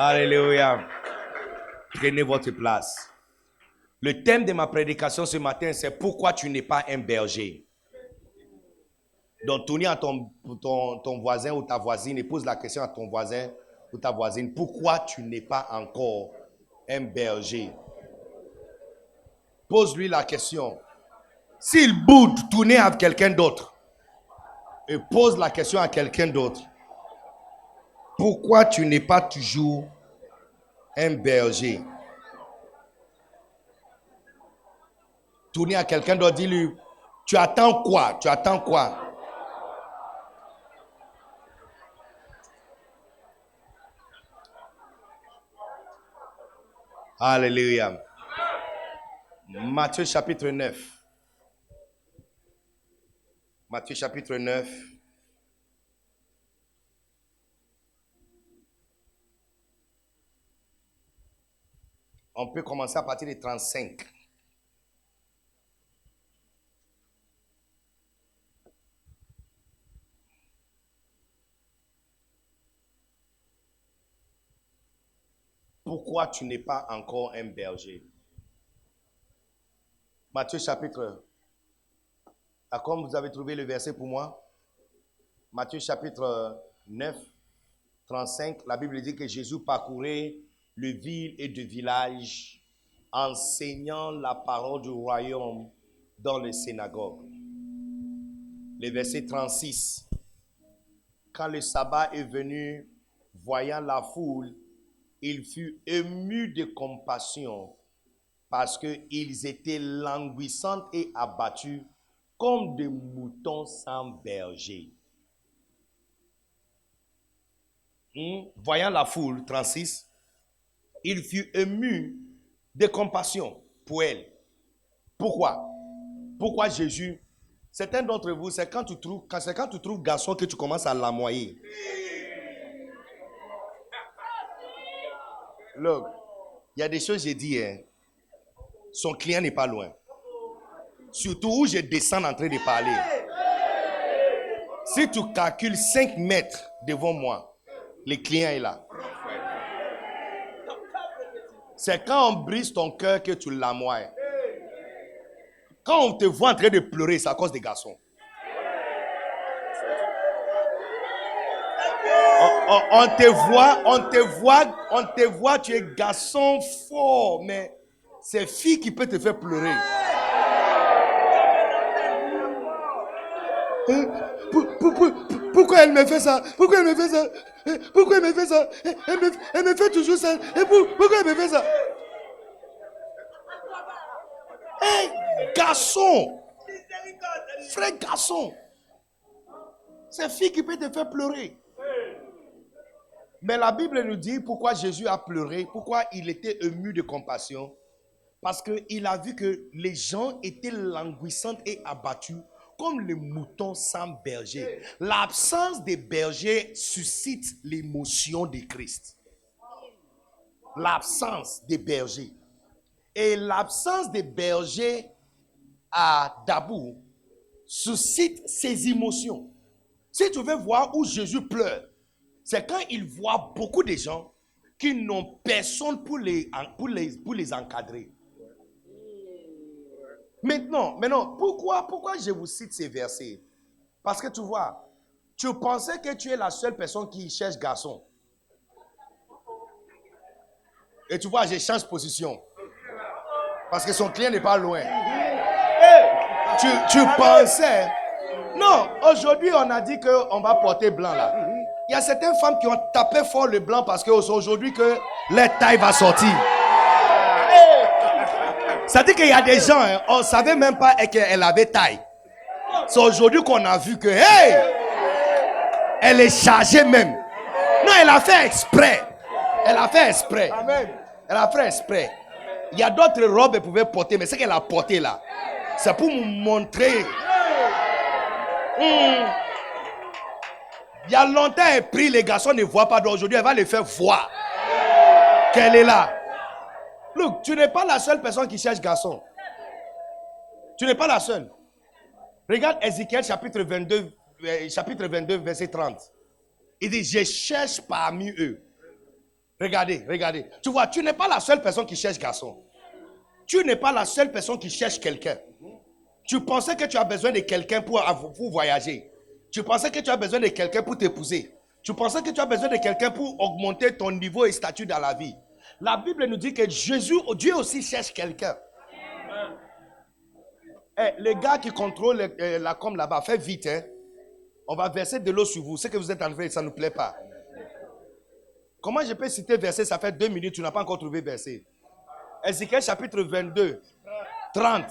Alléluia. Prenez votre place. Le thème de ma prédication ce matin, c'est pourquoi tu n'es pas un berger. Donc, tournez à ton voisin ou ta voisine et pose la question à ton voisin ou ta voisine. Pourquoi tu n'es pas encore un berger? Pose-lui la question. S'il boude, tournez à quelqu'un d'autre. Et pose la question à quelqu'un d'autre. Pourquoi tu n'es pas toujours un berger? Tournez à quelqu'un d'autre, dis-lui, tu attends quoi? Tu attends quoi? Alléluia. Matthieu chapitre 9. Matthieu chapitre 9. On peut commencer à partir de 35. Pourquoi tu n'es pas encore un berger? Matthieu chapitre. Comme vous avez trouvé le verset pour moi? Matthieu chapitre 9, 35. La Bible dit que Jésus parcourait le ville et de village, enseignant la parole du royaume dans les synagogues. Le verset 36. Quand le sabbat est venu, voyant la foule, il fut ému de compassion parce qu'ils étaient languissants et abattus comme des moutons sans berger. Voyant la foule, 36, il fut ému de compassion pour elle. Pourquoi? Pourquoi Jésus? Certains d'entre vous, c'est quand tu trouves garçon que tu commences à l'amoyer. Look, il y a des choses que j'ai dit, hein. Son client n'est pas loin. Surtout où je descends en train de parler. Si tu calcules 5 mètres devant moi, le client est là. C'est quand on brise ton cœur que tu l'amoies. Quand on te voit en train de pleurer, c'est à cause des garçons. On te voit, tu es garçon fort, mais c'est fille qui peut te faire pleurer. Pourquoi elle me fait ça? Pourquoi elle me fait ça? Pourquoi elle me fait ça? Elle me fait toujours ça. Pourquoi elle me fait ça? Hey, garçon! Frère garçon! C'est fille qui peut te faire pleurer. Mais la Bible nous dit pourquoi Jésus a pleuré, pourquoi il était ému de compassion. Parce qu'il a vu que les gens étaient languissants et abattus comme les moutons sans berger. L'absence des bergers suscite l'émotion de Christ. L'absence des bergers. Et l'absence des bergers à Dabou suscite ses émotions. Si tu veux voir où Jésus pleure, c'est quand il voit beaucoup de gens qui n'ont personne pour les encadrer. Maintenant, pourquoi je vous cite ces versets? Parce que tu vois, tu pensais que tu es la seule personne qui cherche garçon. Et tu vois, je change position. Parce que son client n'est pas loin. Tu pensais... Non, aujourd'hui on a dit qu'on va porter blanc là. Il y a certaines femmes qui ont tapé fort le blanc parce que c'est aujourd'hui que leur taille va sortir. Ça dit qu'il y a des gens, hein, on ne savait même pas qu'elle avait taille. C'est aujourd'hui qu'on a vu que, hey, elle est chargée même. Non, elle a fait exprès. Elle a fait exprès. Elle a fait exprès. Il y a d'autres robes qu'elle pouvait porter, mais ce qu'elle a porté là, c'est pour vous montrer. Il y a longtemps, elle prie, les garçons ne voient pas. D'aujourd'hui, elle va les faire voir qu'elle est là. Look, tu n'es pas la seule personne qui cherche garçon. Tu n'es pas la seule. Regarde Ézéchiel chapitre 22, verset 30. Il dit, je cherche parmi eux Regardez, regardez. Tu vois, tu n'es pas la seule personne qui cherche garçon. Tu n'es pas la seule personne qui cherche quelqu'un. Tu pensais que tu as besoin de quelqu'un pour voyager. Tu pensais que tu as besoin de quelqu'un pour t'épouser. Tu pensais que tu as besoin de quelqu'un pour augmenter ton niveau et statut dans la vie. La Bible nous dit que Dieu aussi cherche quelqu'un. Les gars qui contrôlent la com là-bas, faites vite. Hein. On va verser de l'eau sur vous. Ce que vous êtes en train de faire, ça ne nous plaît pas. Comment je peux citer verset? Ça fait 2 minutes, tu n'as pas encore trouvé verset. Ézéchiel chapitre 22, 30.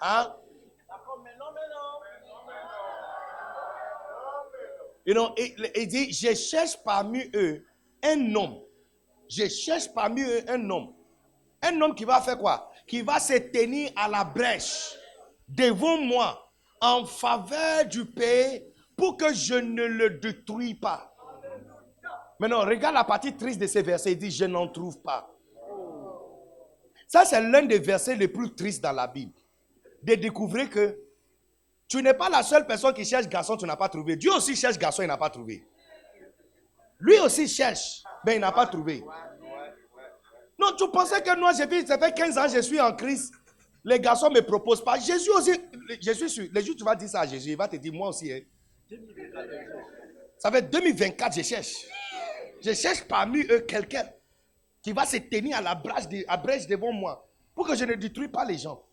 Hein? Il dit, je cherche parmi eux un homme. Je cherche parmi eux un homme. Un homme qui va faire quoi? Qui va se tenir à la brèche devant moi en faveur du pays pour que je ne le détruise pas. Maintenant, regarde la partie triste de ces versets. Il dit, je n'en trouve pas. Ça, c'est l'un des versets les plus tristes dans la Bible. De découvrir que tu n'es pas la seule personne qui cherche garçon, tu n'as pas trouvé. Dieu aussi cherche garçon, il n'a pas trouvé. Lui aussi cherche, mais il n'a pas trouvé. Non, tu pensais que moi, ça fait 15 ans, je suis en crise. Les garçons ne me proposent pas. Jésus aussi, je suis sûr, les jours tu vas dire ça à Jésus, il va te dire, moi aussi. Hein. Ça fait 2024, je cherche. Je cherche parmi eux quelqu'un qui va se tenir à la brèche devant moi pour que je ne détruise pas les gens.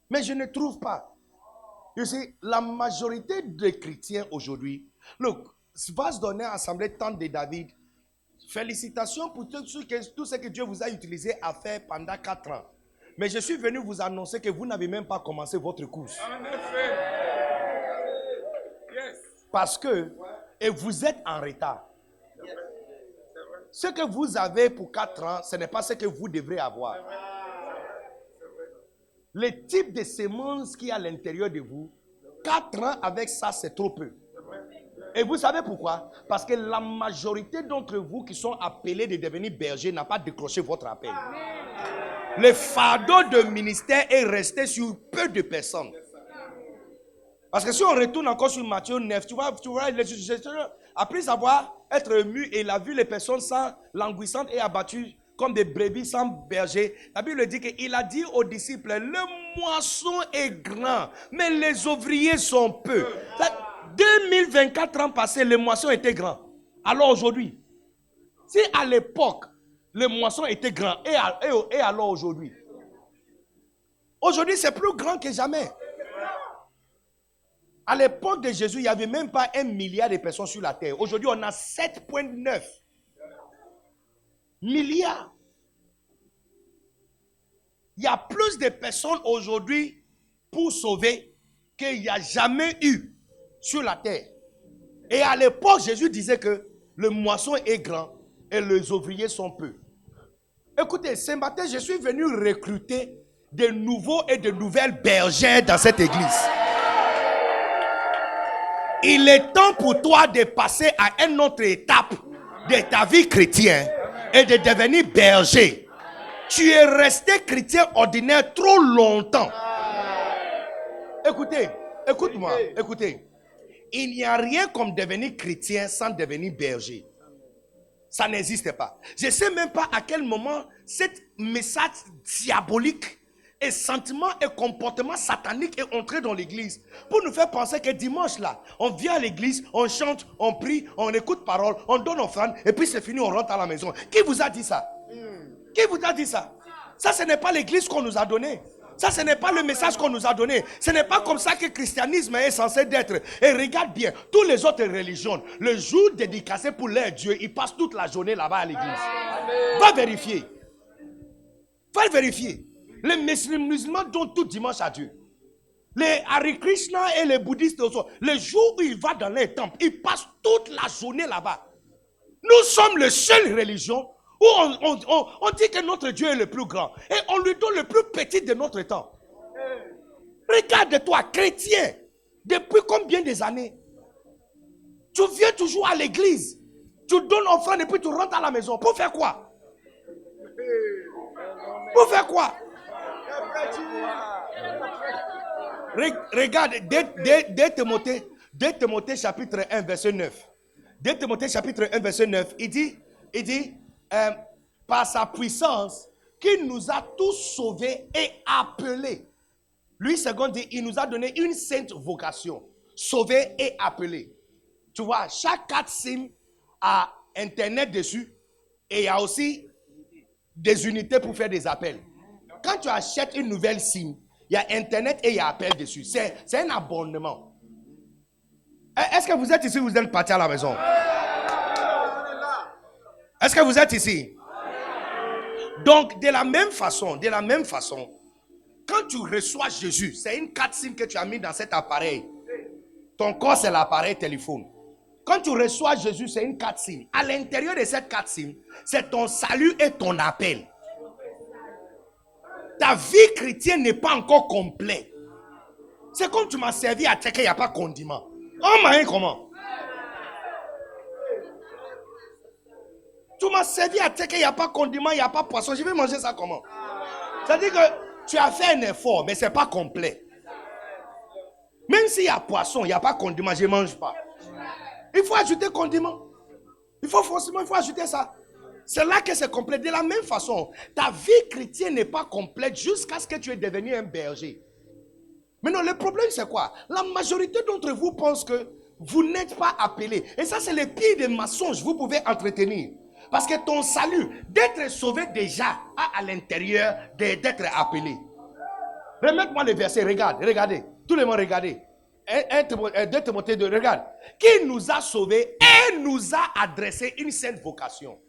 Mais je ne trouve pas. Tu sais, la majorité des chrétiens aujourd'hui, look, va se donner à l'assemblée tente de David. Félicitations pour tout ce que Dieu vous a utilisé à faire pendant 4 ans. Mais je suis venu vous annoncer que vous n'avez même pas commencé votre course. En effet. Yes. Parce que, et vous êtes en retard. Ce que vous avez pour 4 ans, ce n'est pas ce que vous devrez avoir. Le type de sémence qui est à l'intérieur de vous, 4 ans avec ça, c'est trop peu. Et vous savez pourquoi? Parce que la majorité d'entre vous qui sont appelés de devenir bergers n'a pas décroché votre appel. Le fardeau de ministère est resté sur peu de personnes. Parce que si on retourne encore sur Matthieu 9, tu vois après avoir être ému et il a vu les personnes languissantes et abattues comme des brebis sans berger. La Bible dit qu'il a dit aux disciples, le moisson est grand, mais les ouvriers sont peu. 2024 ans passés, le moisson était grand. Alors aujourd'hui, si à l'époque, le moisson était grand, et alors aujourd'hui? Aujourd'hui, c'est plus grand que jamais. À l'époque de Jésus, il n'y avait même pas 1 milliard de personnes sur la terre. Aujourd'hui, on a 7,9 milliards. Il y a plus de personnes aujourd'hui pour sauver qu'il n'y a jamais eu sur la terre. Et à l'époque, Jésus disait que le moisson est grand et les ouvriers sont peu. Écoutez, ce matin, je suis venu recruter de nouveaux et de nouvelles bergères dans cette église. Il est temps pour toi de passer à une autre étape de ta vie chrétienne et de devenir berger. Tu es resté chrétien ordinaire trop longtemps. Écoutez, écoute-moi, écoutez. Il n'y a rien comme devenir chrétien sans devenir berger. Ça n'existe pas. Je ne sais même pas à quel moment ce message diabolique et sentiment et comportement satanique est entré dans l'église pour nous faire penser que dimanche là, on vient à l'église, on chante, on prie, on écoute parole, on donne offrande et puis c'est fini, on rentre à la maison. Qui vous a dit ça? Qui vous a dit ça? Ça, ce n'est pas l'église qu'on nous a donné. Ça, ce n'est pas le message qu'on nous a donné. Ce n'est pas comme ça que le christianisme est censé d'être. Et regarde bien, toutes les autres religions, le jour dédicacé pour leur Dieu, ils passent toute la journée là-bas à l'église. Va vérifier. Va vérifier. Les musulmans donnent tout dimanche à Dieu. Les Hare Krishna et les bouddhistes aussi. Le jour où ils vont dans les temples, ils passent toute la journée là-bas. Nous sommes la seule religion où on dit que notre Dieu est le plus grand. Et on lui donne le plus petit de notre temps. Regarde-toi, chrétien. Depuis combien des années? Tu viens toujours à l'église. Tu donnes offrande et puis tu rentres à la maison. Pour faire quoi? Pour faire quoi? Regarde, dès Timothée chapitre 1 verset 9. Dès Timothée chapitre 1 verset 9, il dit, il dit, par sa puissance, qu'il nous a tous sauvés et appelés. Lui, second dit, il nous a donné une sainte vocation. Sauvés et appelés. Tu vois, chaque 4 SIM a Internet dessus et il y a aussi des unités pour faire des appels. Quand tu achètes une nouvelle SIM, il y a Internet et il y a appel dessus. C'est un abonnement. Est-ce que vous êtes ici ou vous êtes parti à la maison? Est-ce que vous êtes ici? Donc, de la même façon, quand tu reçois Jésus, c'est une 4 SIM que tu as mis dans cet appareil. Ton corps, c'est l'appareil téléphone. Quand tu reçois Jésus, c'est une 4 SIM. À l'intérieur de cette 4 SIM, c'est ton salut et ton appel. Ta vie chrétienne n'est pas encore complète. C'est comme tu m'as servi à checker, il n'y a pas de condiment. Oh, mais comment? Tu m'as servi à checker, il n'y a pas de condiment, il n'y a pas de poisson. Je vais manger ça comment? C'est-à-dire que tu as fait un effort, mais ce n'est pas complet. Même s'il y a poisson, il n'y a pas de condiment, je ne mange pas. Il faut ajouter condiment. Il faut ajouter ça. C'est là que c'est complet. De la même façon, ta vie chrétienne n'est pas complète jusqu'à ce que tu aies devenu un berger. Mais non, le problème c'est quoi? La majorité d'entre vous pensent que vous n'êtes pas appelés. Et ça, c'est le pire des mensonges que vous pouvez entretenir. Parce que ton salut, d'être sauvé déjà, a à l'intérieur d'être appelé. Remettez-moi le verset, regardez. Tout le monde regardez. 2 Timothée 2, regarde. Qui nous a sauvés et nous a adressé une sainte vocation.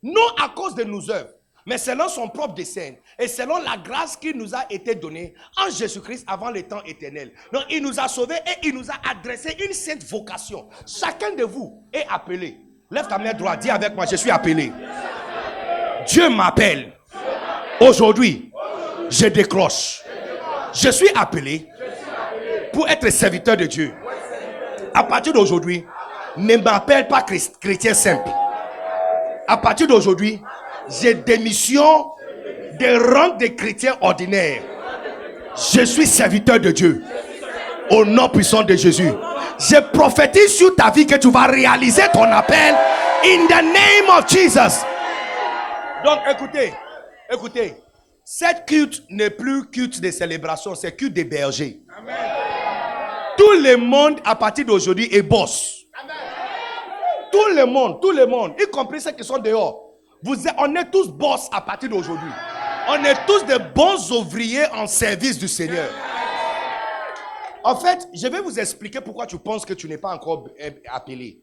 Non à cause de nos œuvres, mais selon son propre dessein et selon la grâce qui nous a été donnée en Jésus-Christ avant les temps éternels. Donc il nous a sauvés et il nous a adressé une sainte vocation. Chacun de vous est appelé. Lève ta main droite, dis avec moi, je suis appelé. Dieu m'appelle. Aujourd'hui, je décroche. Je suis appelé pour être serviteur de Dieu. À partir d'aujourd'hui, ne m'appelle pas chrétien simple. À partir d'aujourd'hui, j'ai démission de rang de chrétien ordinaire. Je suis serviteur de Dieu. Au nom puissant de Jésus. Je prophétise sur ta vie que tu vas réaliser ton appel in the name of Jesus. Donc écoutez. Cette culte n'est plus culte de célébration, c'est culte des bergers. Amen. Tout le monde à partir d'aujourd'hui est boss. Amen. Tout le monde, y compris ceux qui sont dehors. On est tous boss à partir d'aujourd'hui. On est tous de bons ouvriers en service du Seigneur. En fait, je vais vous expliquer pourquoi tu penses que tu n'es pas encore appelé.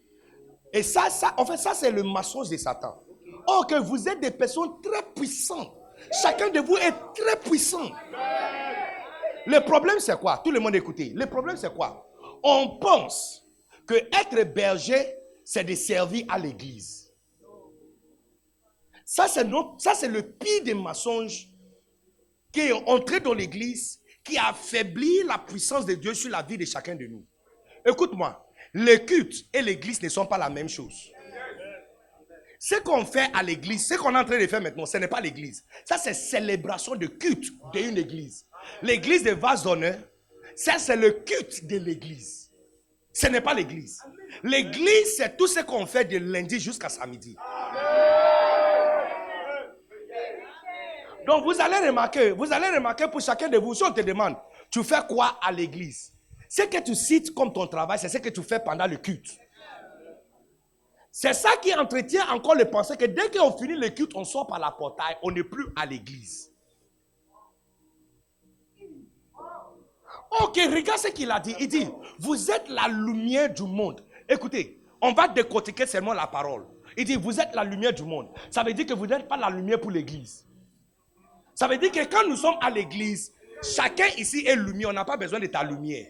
Et ça c'est le mensonge de Satan. Or que vous êtes des personnes très puissantes. Chacun de vous est très puissant. Le problème c'est quoi? Tout le monde écoutez. Le problème c'est quoi? On pense que être berger, c'est de servir à l'église. Ça c'est le pire des mensonges qui est entré dans l'église, qui affaiblit la puissance de Dieu sur la vie de chacun de nous. Écoute-moi, le culte et l'église ne sont pas la même chose. Ce qu'on fait à l'église, ce qu'on est en train de faire maintenant, ce n'est pas l'église. Ça, c'est célébration de culte d'une église. L'église de vase d'honneur, ça, c'est le culte de l'église. Ce n'est pas l'église. L'église, c'est tout ce qu'on fait de lundi jusqu'à samedi. Donc, vous allez remarquer pour chacun de vous, si on te demande, tu fais quoi à l'église? Ce que tu cites comme ton travail, c'est ce que tu fais pendant le culte. C'est ça qui entretient encore le pensée que dès qu'on finit le culte, on sort par la portail, on n'est plus à l'église. Ok, regarde ce qu'il a dit. Il dit, vous êtes la lumière du monde. Écoutez, on va décortiquer seulement la parole. Il dit, vous êtes la lumière du monde. Ça veut dire que vous n'êtes pas la lumière pour l'église. Ça veut dire que quand nous sommes à l'église, chacun ici est lumière. On n'a pas besoin de ta lumière.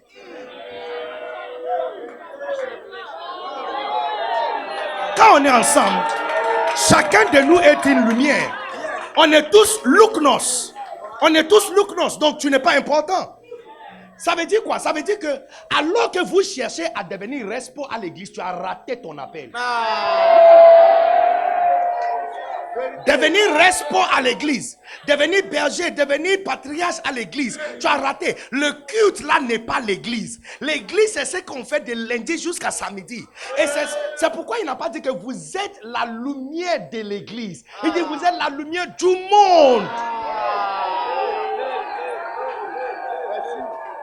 Quand on est ensemble, chacun de nous est une lumière. On est tous louknos. Donc tu n'es pas important. Ça veut dire quoi? Ça veut dire que alors que vous cherchez à devenir respo à l'église, tu as raté ton appel. Devenir responsable à l'église, devenir berger, devenir patriarche à l'église. Tu as raté. Le culte là n'est pas l'église. L'église, c'est ce qu'on fait de lundi jusqu'à samedi. Et c'est pourquoi il n'a pas dit que vous êtes la lumière de l'église. Il dit vous êtes la lumière du monde.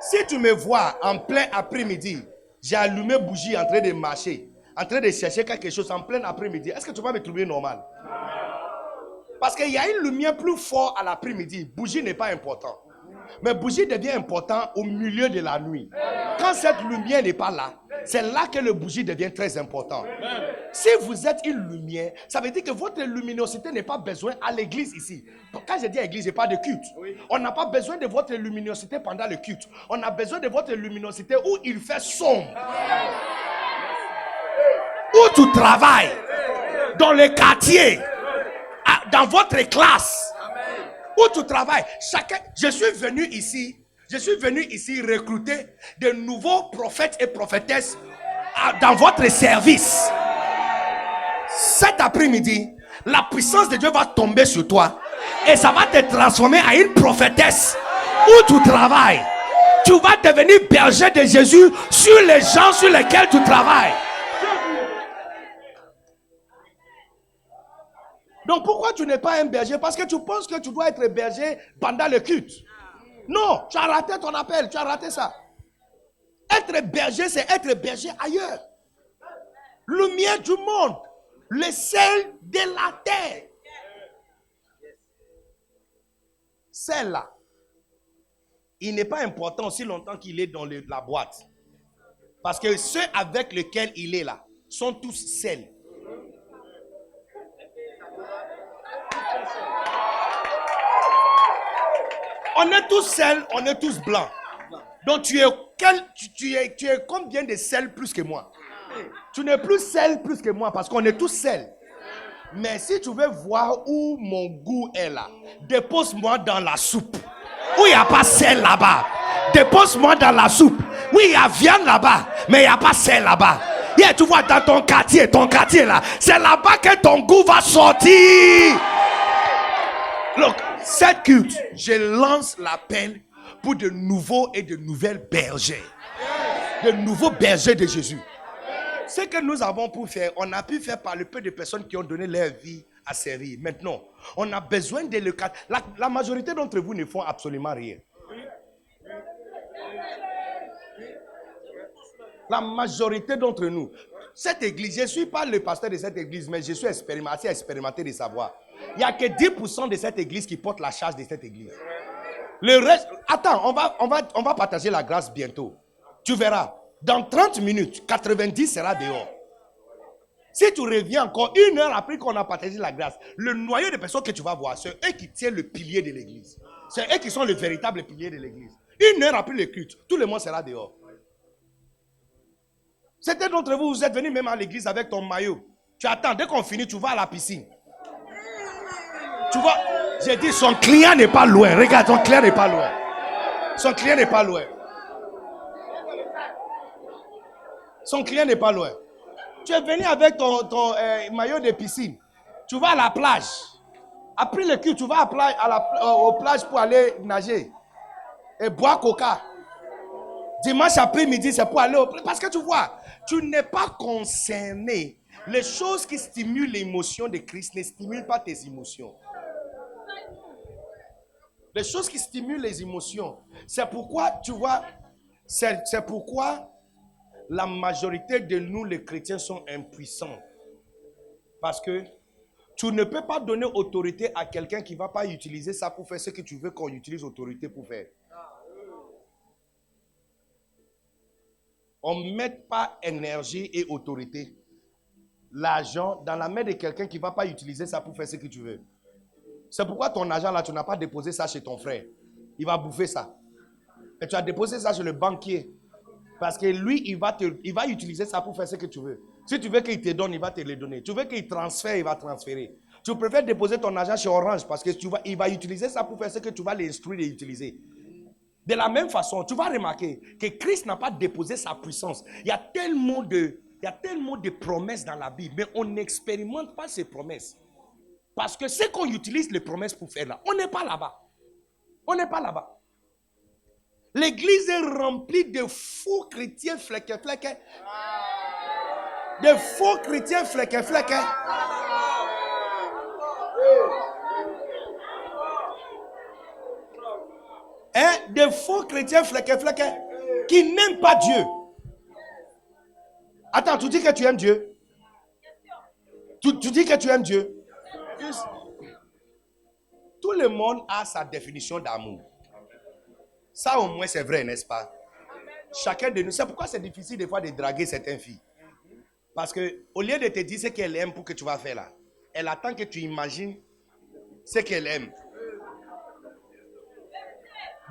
Si tu me vois en plein après-midi, j'ai allumé bougie en train de marcher, en train de chercher quelque chose en plein après-midi, est-ce que tu vas me trouver normal? Parce qu'il y a une lumière plus forte à l'après-midi. Bougie n'est pas important. Mais bougie devient important au milieu de la nuit. Quand cette lumière n'est pas là, c'est là que le bougie devient très important. Si vous êtes une lumière, ça veut dire que votre luminosité n'est pas besoin à l'église ici. Quand je dis à l'église, je parle de culte. On n'a pas besoin de votre luminosité pendant le culte. On a besoin de votre luminosité où il fait sombre. Où tu travailles. Dans les quartiers. Dans votre classe. Où tu travailles. Je suis venu ici recruter de nouveaux prophètes et prophétesses dans votre service. Cet après-midi, la puissance de Dieu va tomber sur toi et ça va te transformer en une prophétesse. Où tu travailles, tu vas devenir berger de Jésus sur les gens sur lesquels tu travailles. Donc pourquoi tu n'es pas un berger? Parce que tu penses que tu dois être berger pendant le culte. Non, tu as raté ton appel, tu as raté ça. Être berger, c'est être berger ailleurs. Lumière du monde, le sel de la terre. Celle-là, il n'est pas important aussi longtemps qu'il est dans la boîte. Parce que ceux avec lesquels il est là sont tous sels. On est tous sels, on est tous blancs. Donc tu es combien de sel plus que moi? Tu n'es plus sel plus que moi parce qu'on est tous sels. Mais si tu veux voir où mon goût est là, dépose-moi dans la soupe. Où il n'y a pas sel là-bas. Dépose-moi dans la soupe. Oui, il y a viande là-bas, mais il n'y a pas sel là-bas. Yeah, tu vois dans ton quartier là, c'est là-bas que ton goût va sortir. Look, cette culte, je lance l'appel pour de nouveaux et de nouvelles bergers. De nouveaux bergers de Jésus. Ce que nous avons pu faire, on a pu faire par le peu de personnes qui ont donné leur vie à servir. Maintenant, on a besoin de le cadre. La majorité d'entre vous ne font absolument rien. La majorité d'entre nous. Cette église, je ne suis pas le pasteur de cette église, mais je suis expérimenté de savoir. Il n'y a que 10% de cette église qui porte la charge de cette église. Le reste, attends, on va partager la grâce bientôt. Tu verras, dans 30 minutes, 90 sera dehors. Si tu reviens encore 1 heure après qu'on a partagé la grâce, le noyau de personnes que tu vas voir, c'est eux qui tiennent le pilier de l'église. C'est eux qui sont le véritable pilier de l'église. 1 heure après le culte, tout le monde sera dehors. Certains d'entre vous, vous êtes venus même à l'église avec ton maillot. Tu attends, dès qu'on finit, tu vas à la piscine. Tu vois, j'ai dit, son client n'est pas loin. Regarde, son client n'est pas loin. Son client n'est pas loin. Son client n'est pas loin. Tu es venu avec ton maillot de piscine. Tu vas à la plage. Après le culte, tu vas aux plages pour aller nager. Et boire coca. Dimanche après-midi, c'est pour aller au plage. Parce que tu vois, tu n'es pas concerné. Les choses qui stimulent l'émotion de Christ ne stimulent pas tes émotions. Les choses qui stimulent les émotions. C'est pourquoi, tu vois, c'est pourquoi la majorité de nous, les chrétiens, sont impuissants. Parce que tu ne peux pas donner autorité à quelqu'un qui ne va pas utiliser ça pour faire ce que tu veux qu'on utilise autorité pour faire. On ne met pas énergie et autorité, l'argent, dans la main de quelqu'un qui ne va pas utiliser ça pour faire ce que tu veux. C'est pourquoi ton argent là, tu n'as pas déposé ça chez ton frère. Il va bouffer ça. Et tu as déposé ça chez le banquier. Parce que lui, il va utiliser ça pour faire ce que tu veux. Si tu veux qu'il te donne, il va te le donner. Tu veux qu'il transfère, il va transférer. Tu préfères déposer ton argent chez Orange parce que il va utiliser ça pour faire ce que tu vas l'instruire d'utiliser. De la même façon, tu vas remarquer que Christ n'a pas déposé sa puissance. Il y a tellement de promesses dans la Bible, mais on n'expérimente pas ces promesses. Parce que c'est qu'on utilise les promesses pour faire là. On n'est pas là-bas. On n'est pas là-bas. L'église est remplie de faux chrétiens flequés. De faux chrétiens flequés. Hein? Des faux chrétiens flequés qui n'aiment pas Dieu. Attends, tu dis que tu aimes Dieu? Tu dis que tu aimes Dieu? Tout le monde a sa définition d'amour. Ça au moins c'est vrai, n'est-ce pas? Chacun de nous. C'est pourquoi c'est difficile des fois de draguer certaines filles. Parce que au lieu de te dire ce qu'elle aime pour que tu vas faire là, elle attend que tu imagines ce qu'elle aime.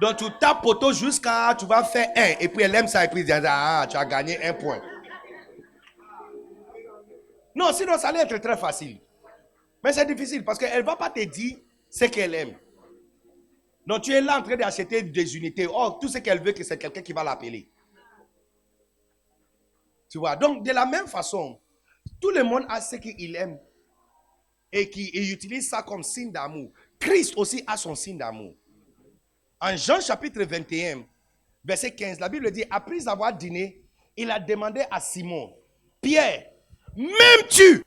Donc tu tapes poteau jusqu'à tu vas faire 1 et puis elle aime ça et puis tu as gagné 1 point. Non, sinon ça allait être très facile. Mais c'est difficile parce qu'elle ne va pas te dire ce qu'elle aime. Donc tu es là en train d'acheter des unités. Or, tout ce qu'elle veut, c'est quelqu'un qui va l'appeler. Tu vois, donc de la même façon, tout le monde a ce qu'il aime et qui utilise ça comme signe d'amour. Christ aussi a son signe d'amour. En Jean chapitre 21, verset 15, la Bible dit, après avoir dîné, il a demandé à Simon, Pierre, m'aimes-tu?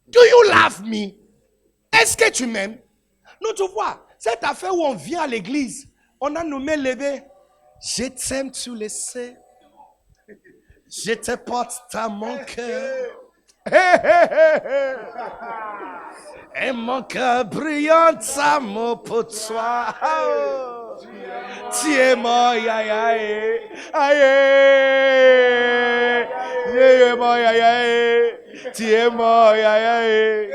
Do you love me? Est-ce que tu m'aimes? Non, tu vois, cette affaire où on vient à l'église, on a nommé levé. Je t'aime, tu le sais. Je te porte dans mon cœur. Et mon cœur brillante, amour pour toi. Tu es mon aïe aïe. Tu es mon aïe.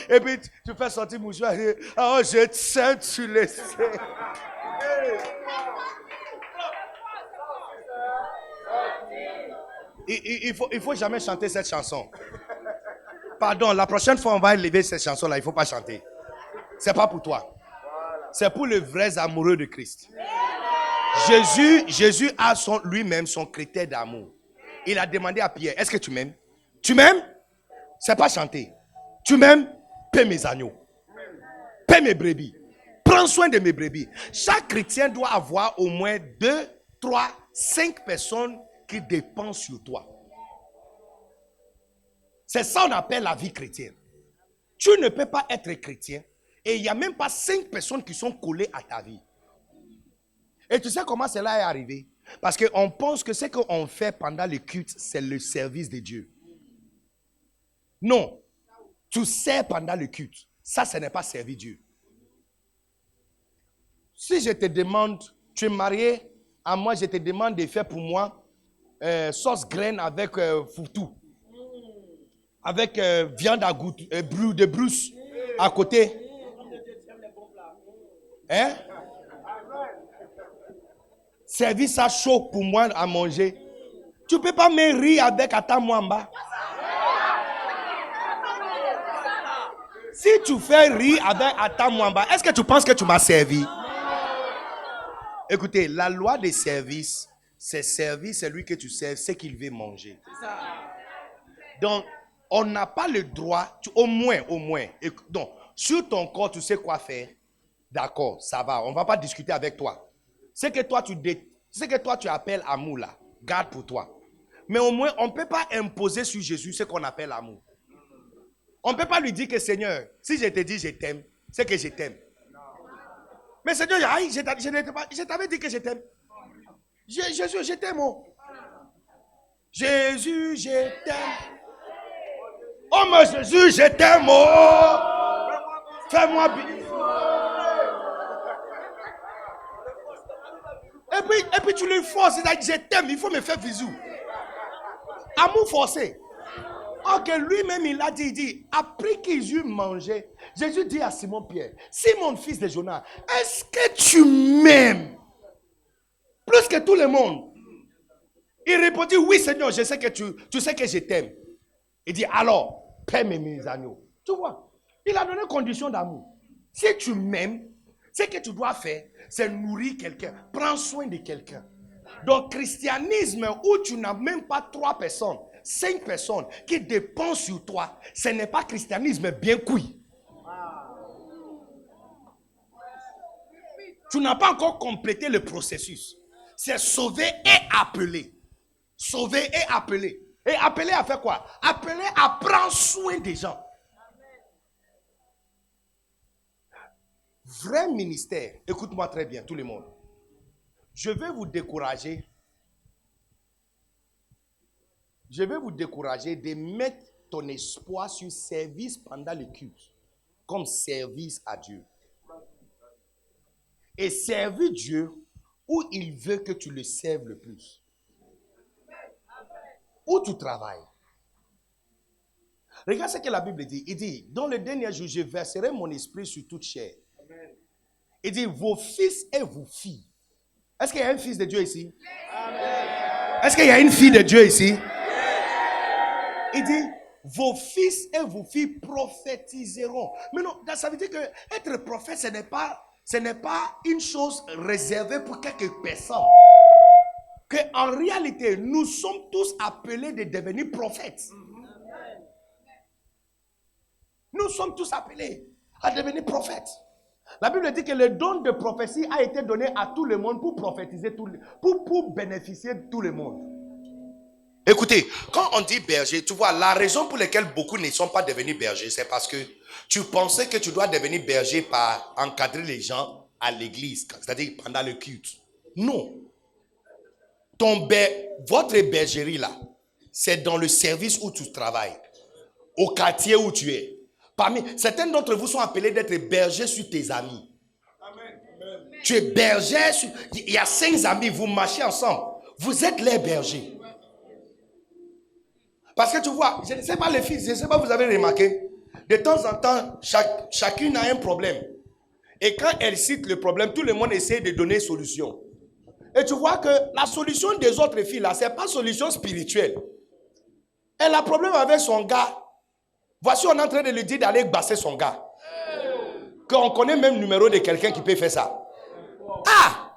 Et puis tu fais sortir mouchoir. Oh, je t'aime, tu le sais. Il faut jamais chanter cette chanson. Pardon, la prochaine fois on va élever cette chanson-là, il ne faut pas chanter. C'est pas pour toi. C'est pour les vrais amoureux de Christ. Jésus a lui-même son critère d'amour. Il a demandé à Pierre, est-ce que tu m'aimes? Tu m'aimes? C'est pas chanter. Tu m'aimes? Paie mes agneaux. Paie mes brebis. Prends soin de mes brebis. Chaque chrétien doit avoir au moins 2, 3, 5 personnes qui dépendent sur toi. C'est ça qu'on appelle la vie chrétienne. Tu ne peux pas être chrétien et il n'y a même pas 5 personnes qui sont collées à ta vie. Et tu sais comment cela est arrivé? Parce qu'on pense que ce qu'on fait pendant le culte, c'est le service de Dieu. Non. Tu sers pendant le culte. Ça, ce n'est pas servir Dieu. Si je te demande, tu es marié, à moi, je te demande de faire pour moi sauce graine avec foutou. Avec viande à goût, de brousse à côté. Hein? Servir ça chaud pour moi à manger. Tu ne peux pas me rire avec Atamwamba. Si tu fais rire avec Atamwamba, est-ce que tu penses que tu m'as servi? Écoutez, la loi des services, c'est servir celui que tu sers, ce qu'il veut manger. Donc, on n'a pas le droit, au moins, donc, sur ton corps, tu sais quoi faire. D'accord, ça va, on ne va pas discuter avec toi. Ce que toi tu appelles amour là, garde pour toi. Mais au moins, on ne peut pas imposer sur Jésus ce qu'on appelle amour. On ne peut pas lui dire que Seigneur, si je te dis je t'aime, c'est que je t'aime. Mais Seigneur, je t'avais dit que je t'aime. Jésus, je t'aime. Oh. Jésus, je t'aime. Oh mon Jésus, je t'aime. Oh. Fais-moi bien. Et puis tu le forces, je t'aime, il faut me faire bisous. Amour forcé. Ok, lui-même il a dit, après qu'ils eurent mangé, Jésus dit à Simon Pierre, Simon fils de Jonas, est-ce que tu m'aimes plus que tout le monde? Il répondit, oui Seigneur, je sais que tu sais que je t'aime. Il dit, alors, paie mes agneaux. Tu vois, il a donné condition d'amour. Si tu m'aimes, ce que tu dois faire, c'est nourrir quelqu'un, prendre soin de quelqu'un. Donc, christianisme où tu n'as même pas 3 personnes, 5 personnes qui dépendent sur toi, ce n'est pas christianisme bien couille. Tu n'as pas encore complété le processus. C'est sauver et appeler. Sauver et appeler. Et appeler à faire quoi? Appeler à prendre soin des gens. Vrai ministère, écoute-moi très bien, tout le monde. Je vais vous décourager. Je vais vous décourager de mettre ton espoir sur service pendant le culte, comme service à Dieu. Et servir Dieu où il veut que tu le serves le plus. Où tu travailles. Regarde ce que la Bible dit. Il dit, dans le dernier jour, je verserai mon esprit sur toute chair. Il dit, vos fils et vos filles. Est-ce qu'il y a un fils de Dieu ici? Est-ce qu'il y a une fille de Dieu ici? Il dit, vos fils et vos filles prophétiseront. Mais non, ça veut dire que être prophète, ce n'est pas une chose réservée pour quelques personnes. Que en réalité, nous sommes tous appelés de devenir prophètes. Nous sommes tous appelés à devenir prophètes. La Bible dit que le don de prophétie a été donné à tout le monde pour prophétiser, pour bénéficier de tout le monde. Écoutez, quand on dit berger, tu vois, la raison pour laquelle beaucoup ne sont pas devenus bergers, c'est parce que tu pensais que tu dois devenir berger par encadrer les gens à l'église, c'est-à-dire pendant le culte. Non. Votre bergerie là, c'est dans le service où tu travailles, au quartier où tu es. Certains d'entre vous sont appelés d'être bergers sur tes amis. Amen. Tu es berger, il y a 5 amis, vous marchez ensemble. Vous êtes les bergers. Parce que tu vois, je ne sais pas les filles, je ne sais pas, vous avez remarqué, de temps en temps, chacune a un problème. Et quand elle cite le problème, tout le monde essaie de donner solution. Et tu vois que la solution des autres filles là, ce n'est pas solution spirituelle. Elle a un problème avec son gars. Voici, on est en train de lui dire d'aller basser son gars. Qu'on connaît même le numéro de quelqu'un qui peut faire ça. Ah!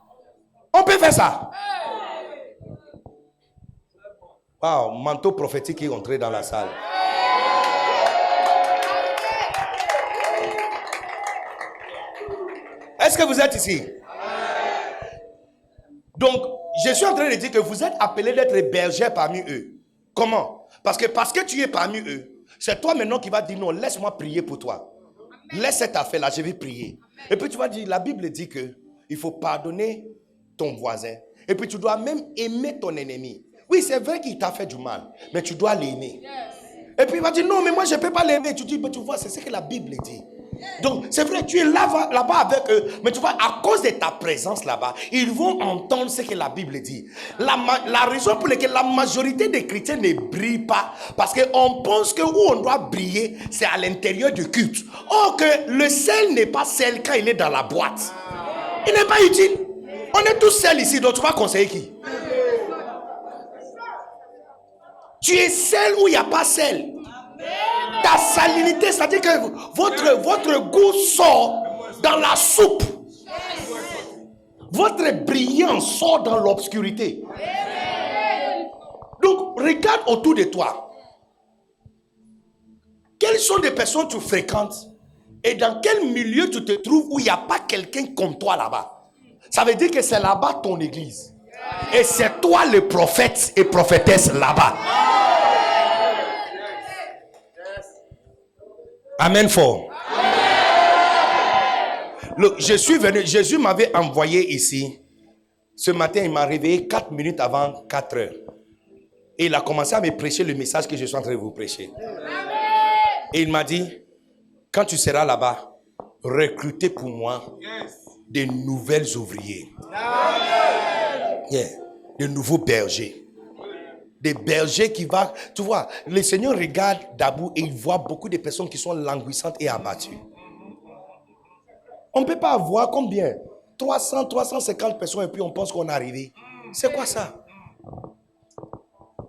On peut faire ça. Wow, manteau prophétique est entré dans la salle. Est-ce que vous êtes ici? Donc, je suis en train de dire que vous êtes appelés d'être bergers parmi eux. Comment? Parce que tu es parmi eux. C'est toi maintenant qui vas dire non, laisse-moi prier pour toi. Laisse cette affaire-là, je vais prier. Et puis tu vas dire, la Bible dit que il faut pardonner ton voisin. Et puis tu dois même aimer ton ennemi. Oui, c'est vrai qu'il t'a fait du mal, mais tu dois l'aimer. Et puis il va dire, non, mais moi je ne peux pas l'aimer. Tu dis, mais tu vois, c'est ce que la Bible dit. Donc, c'est vrai, tu es là-bas avec eux, mais tu vois, à cause de ta présence là-bas, ils vont entendre ce que la Bible dit. La raison pour laquelle la majorité des chrétiens ne brillent pas, parce qu'on pense que où on doit briller, c'est à l'intérieur du culte. Or que le sel n'est pas sel quand il est dans la boîte. Il n'est pas utile. On est tous sel ici, donc tu vas conseiller qui? Tu es sel où il n'y a pas sel. Ta salinité, c'est-à-dire que votre goût sort dans la soupe. Votre brillance sort dans l'obscurité. Donc, regarde autour de toi. Quelles sont les personnes que tu fréquentes et dans quel milieu tu te trouves où il n'y a pas quelqu'un comme toi là-bas? Ça veut dire que c'est là-bas ton église. Et c'est toi le prophète et prophétesse là-bas. Amen fort. Je suis venu, Jésus m'avait envoyé ici. Ce matin, il m'a réveillé 4 minutes avant 4 heures. Et il a commencé à me prêcher le message que je suis en train de vous prêcher. Et il m'a dit, quand tu seras là-bas, recrutez pour moi de nouvelles ouvriers. Yeah. De nouveaux bergers. Des bergers qui vont... Tu vois, le Seigneur regarde Dabou et il voit beaucoup de personnes qui sont languissantes et abattues. On ne peut pas avoir combien? 300, 350 personnes et puis on pense qu'on est arrivé. C'est quoi ça?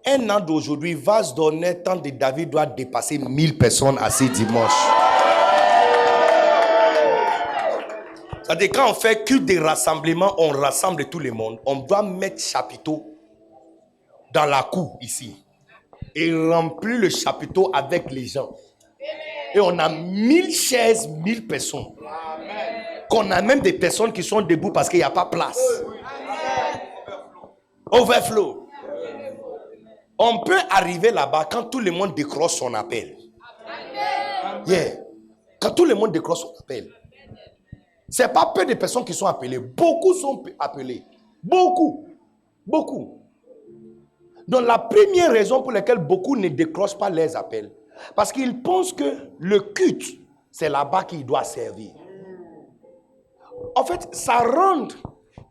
Un an d'aujourd'hui, vase d'honneur, temps de David doit dépasser 1000 personnes à ces dimanches. C'est-à-dire quand on fait que des rassemblements, on rassemble tout le monde. On doit mettre chapiteau dans la cour ici et remplir le chapiteau avec les gens. Et on a 1000 chaises, 1000 personnes. Qu'on a même des personnes qui sont debout parce qu'il n'y a pas place. Overflow. On peut arriver là-bas quand tout le monde décroche son appel. Yeah. Quand tout le monde décroche son appel. Ce n'est pas peu de personnes qui sont appelées. Beaucoup sont appelés. Beaucoup. Beaucoup. Donc la première raison pour laquelle beaucoup ne décrochent pas les appels, parce qu'ils pensent que le culte, c'est là-bas qu'il doit servir. En fait, ça rend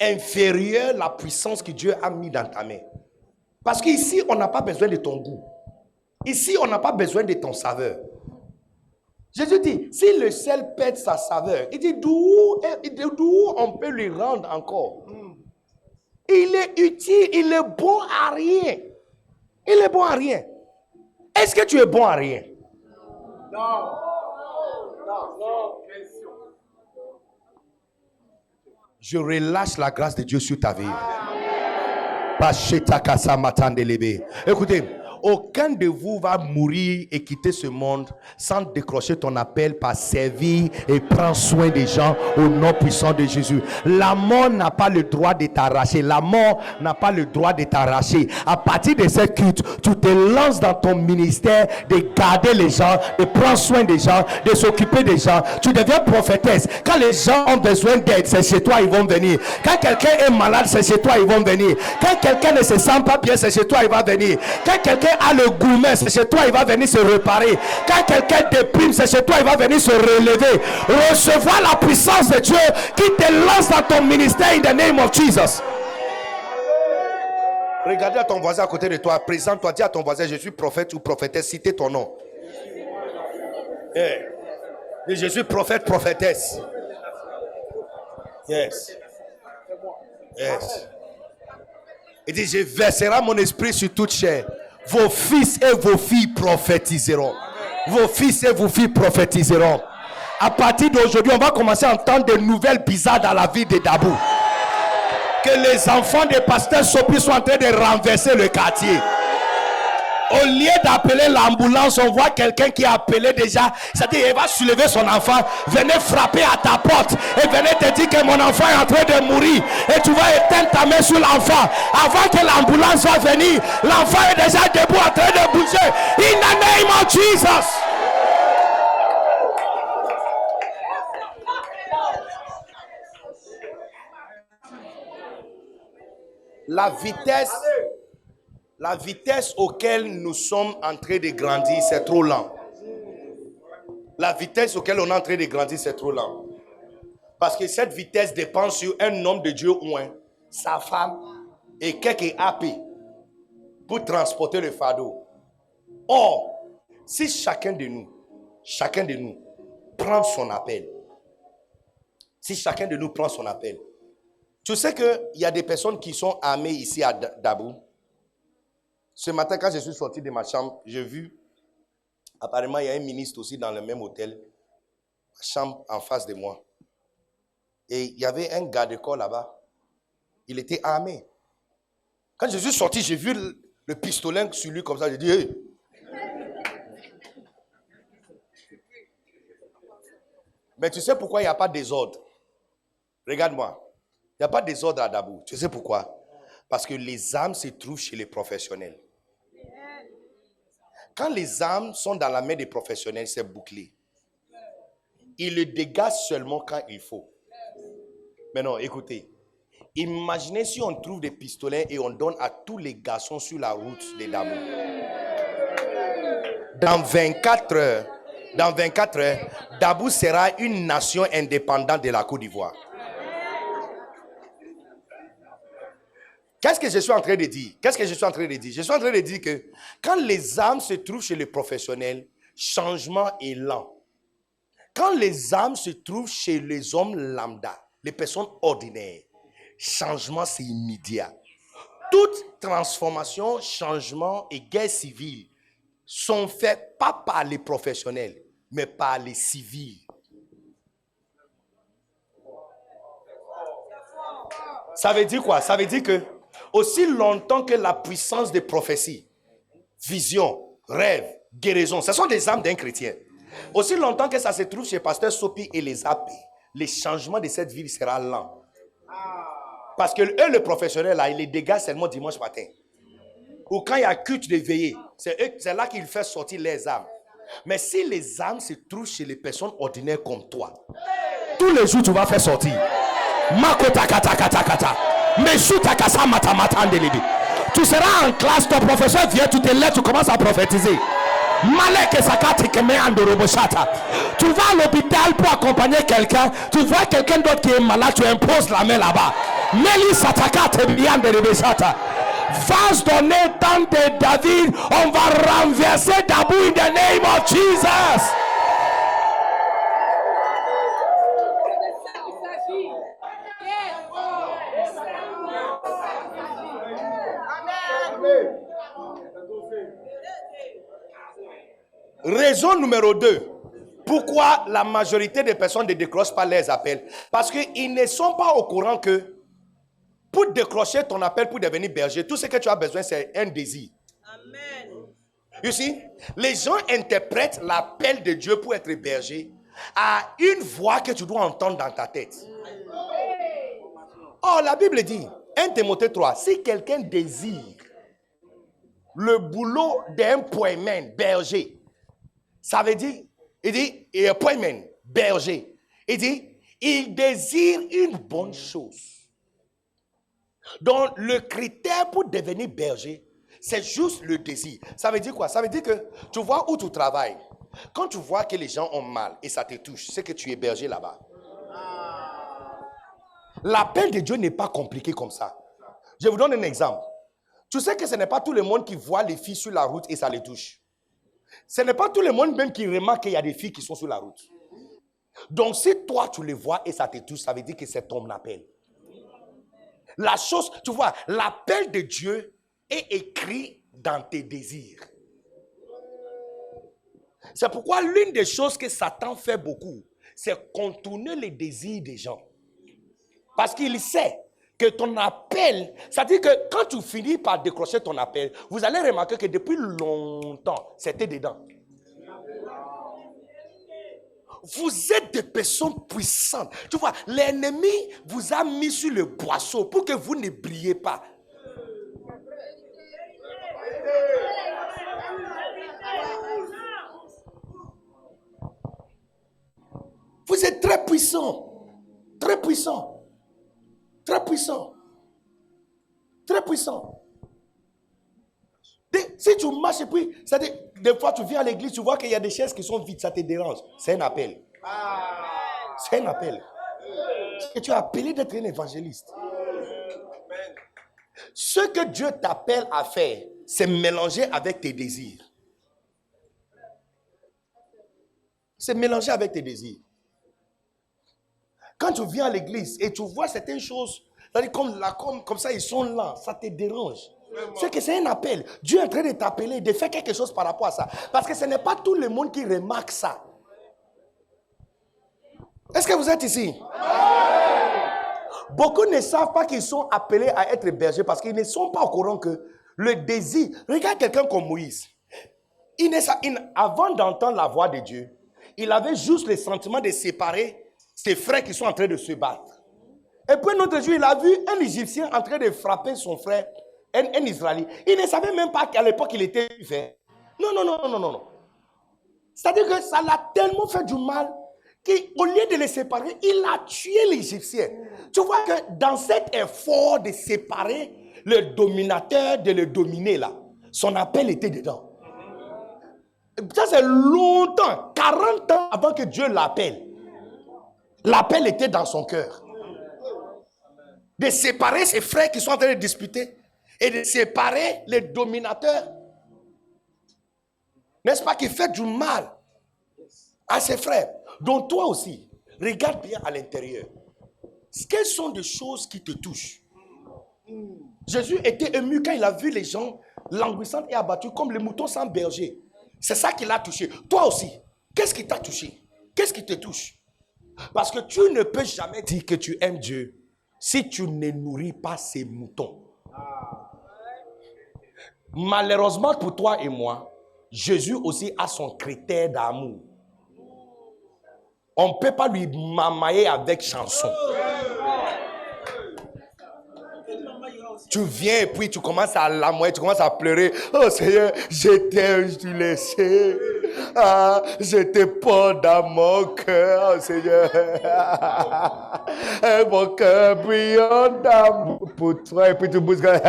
inférieure la puissance que Dieu a mis dans ta main. Parce qu'ici, on n'a pas besoin de ton goût. Ici, on n'a pas besoin de ton saveur. Jésus dit, si le sel perd sa saveur, il dit d'où on peut lui rendre encore. Il est utile, il est bon à rien. Il est bon à rien. Est-ce que tu es bon à rien? Non. Je relâche la grâce de Dieu sur ta vie. Écoutez, aucun de vous va mourir et quitter ce monde sans décrocher ton appel par servir et prendre soin des gens au nom puissant de Jésus. La mort n'a pas le droit de t'arracher. La mort n'a pas le droit de t'arracher. À partir de cette culte, tu te lances dans ton ministère de garder les gens, de prendre soin des gens, de s'occuper des gens. Tu deviens prophétesse. Quand les gens ont besoin d'aide, c'est chez toi ils vont venir. Quand quelqu'un est malade, c'est chez toi ils vont venir. Quand quelqu'un ne se sent pas bien, c'est chez toi il va venir. Quand quelqu'un a le gourmet, c'est chez toi il va venir se réparer. Quand quelqu'un déprime, c'est chez toi il va venir se relever. Recevoir la puissance de Dieu qui te lance dans ton ministère in the name of Jesus. Regardez à ton voisin à côté de toi, présente-toi, dis à ton voisin, je suis prophète ou prophétesse, citez ton nom. Yeah. Je suis prophète, prophétesse. Yes. Yes. Il dit, je verserai mon esprit sur toute chair. Vos fils et vos filles prophétiseront. Vos fils et vos filles prophétiseront. À partir d'aujourd'hui, on va commencer à entendre des nouvelles bizarres dans la vie de Dabou. Que les enfants des pasteurs Sopi sont en train de renverser le quartier. Au lieu d'appeler l'ambulance, on voit quelqu'un qui a appelé déjà. C'est-à-dire, il va soulever son enfant, venez frapper à ta porte et venez te dire que mon enfant est en train de mourir. Et tu vas éteindre ta main sur l'enfant. Avant que l'ambulance va venir, l'enfant est déjà debout en train de bouger. In the name of Jesus. La vitesse auquel nous sommes en train de grandir, c'est trop lent. La vitesse auquel on est en train de grandir, c'est trop lent. Parce que cette vitesse dépend sur un homme de Dieu ou sa femme et quelques AP pour transporter le fardeau. Or, si chacun de nous prend son appel, tu sais qu'il y a des personnes qui sont armées ici à Dabou. Ce matin, quand je suis sorti de ma chambre, j'ai vu, apparemment, il y a un ministre aussi dans le même hôtel, la chambre en face de moi. Et il y avait un garde-corps là-bas. Il était armé. Quand je suis sorti, j'ai vu le pistolet sur lui comme ça. J'ai dit, hey. Mais tu sais pourquoi il n'y a pas de désordre? Regarde-moi. Il n'y a pas de désordre à Dabou. Tu sais pourquoi? Parce que les armes se trouvent chez les professionnels. Quand les armes sont dans la main des professionnels, c'est bouclé. Ils le dégagent seulement quand il faut. Mais non, écoutez. Imaginez si on trouve des pistolets et on donne à tous les garçons sur la route de Dabou. Dans 24 heures, Dabou sera une nation indépendante de la Côte d'Ivoire. Qu'est-ce que je suis en train de dire? Je suis en train de dire que quand les âmes se trouvent chez les professionnels, changement est lent. Quand les âmes se trouvent chez les hommes lambda, les personnes ordinaires, changement c'est immédiat. Toute transformation, changement et guerre civile sont faits pas par les professionnels, mais par les civils. Ça veut dire quoi? Ça veut dire que aussi longtemps que la puissance des prophéties, vision, rêve, guérison, ce sont des âmes d'un chrétien. Aussi longtemps que ça se trouve chez Pasteur Sopi et les AP, le changement de cette vie sera lent. Parce que eux, le professionnel, là, il les dégage seulement dimanche matin. Ou quand il y a culte de veillée, c'est là qu'il fait sortir les âmes. Mais si les âmes se trouvent chez les personnes ordinaires comme toi, tous les jours tu vas faire sortir. Tu seras en classe, ton professeur vient, tu te lèves, tu commences à prophétiser. Tu vas à l'hôpital pour accompagner quelqu'un, tu vois quelqu'un d'autre qui est malade, tu imposes la main là-bas. Vase donné dans de David, on va renverser Dabou in the name of Jesus. Raison numéro 2. Pourquoi la majorité des personnes ne décrochent pas les appels? Parce qu'ils ne sont pas au courant que pour décrocher ton appel pour devenir berger, tout ce que tu as besoin, c'est un désir. Amen. You see? Les gens interprètent l'appel de Dieu pour être berger à une voix que tu dois entendre dans ta tête. Oh, la Bible dit, 1 Timothée 3, si quelqu'un désire le boulot d'un poimen, berger, ça veut dire, il dit, et un poimen, berger, il dit, il désire une bonne chose. Donc, le critère pour devenir berger, c'est juste le désir. Ça veut dire quoi? Ça veut dire que tu vois où tu travailles. Quand tu vois que les gens ont mal et ça te touche, c'est que tu es berger là-bas. L'appel de Dieu n'est pas compliqué comme ça. Je vous donne un exemple. Tu sais que ce n'est pas tout le monde qui voit les filles sur la route et ça les touche. Ce n'est pas tout le monde même qui remarque qu'il y a des filles qui sont sur la route. Donc, si toi tu les vois et ça te touche, ça veut dire que c'est ton appel. La chose, tu vois, l'appel de Dieu est écrit dans tes désirs. C'est pourquoi l'une des choses que Satan fait beaucoup, c'est contourner les désirs des gens. Parce qu'il sait que ton appel, c'est-à-dire que quand tu finis par décrocher ton appel, vous allez remarquer que depuis longtemps, c'était dedans. Vous êtes des personnes puissantes. Tu vois, l'ennemi vous a mis sur le boisseau pour que vous ne brillez pas. Vous êtes très puissants. Très puissants. Très puissants. Très puissants. Si tu marches et puis, c'est-à-dire, des fois tu viens à l'église, tu vois qu'il y a des chaises qui sont vides, ça te dérange. C'est un appel. C'est un appel. Et tu es appelé d'être un évangéliste. Ce que Dieu t'appelle à faire, c'est mélanger avec tes désirs. C'est mélanger avec tes désirs. Quand tu viens à l'église et tu vois certaines choses, c'est-à-dire comme ça, ils sont là, ça te dérange. C'est que c'est un appel. Dieu est en train de t'appeler, de faire quelque chose par rapport à ça. Parce que ce n'est pas tout le monde qui remarque ça. Est-ce que vous êtes ici? Beaucoup ne savent pas qu'ils sont appelés à être bergers parce qu'ils ne sont pas au courant que le désir... Regarde quelqu'un comme Moïse. Avant d'entendre la voix de Dieu, il avait juste le sentiment de séparer ses frères qui sont en train de se battre. Et puis un autre jour, il a vu un Égyptien en train de frapper son frère, un Israélite. Il ne savait même pas qu'à l'époque il était vert. Non. C'est-à-dire que ça l'a tellement fait du mal qu'au lieu de les séparer, il a tué l'Égyptien. Tu vois que dans cet effort de séparer le dominateur de le dominer là, son appel était dedans. Ça c'est longtemps, 40 ans avant que Dieu l'appelle. L'appel était dans son cœur. De séparer ses frères qui sont en train de disputer et de séparer les dominateurs. N'est-ce pas qu'il fait du mal à ses frères? Donc toi aussi, regarde bien à l'intérieur. Quelles sont des choses qui te touchent? Jésus était ému quand il a vu les gens languissants et abattus comme les moutons sans berger. C'est ça qui l'a touché. Toi aussi, qu'est-ce qui t'a touché? Qu'est-ce qui te touche? Parce que tu ne peux jamais dire que tu aimes Dieu si tu ne nourris pas ces moutons. Malheureusement pour toi et moi, Jésus aussi a son critère d'amour. On ne peut pas lui mamailler avec chanson. Tu viens et puis tu commences à l'amoyer, tu commences à pleurer. Oh Seigneur, je t'ai laissé. Ah, j'étais pas dans mon cœur, oh Seigneur. Et mon cœur brillant d'amour pour toi. Et puis tu bouges comme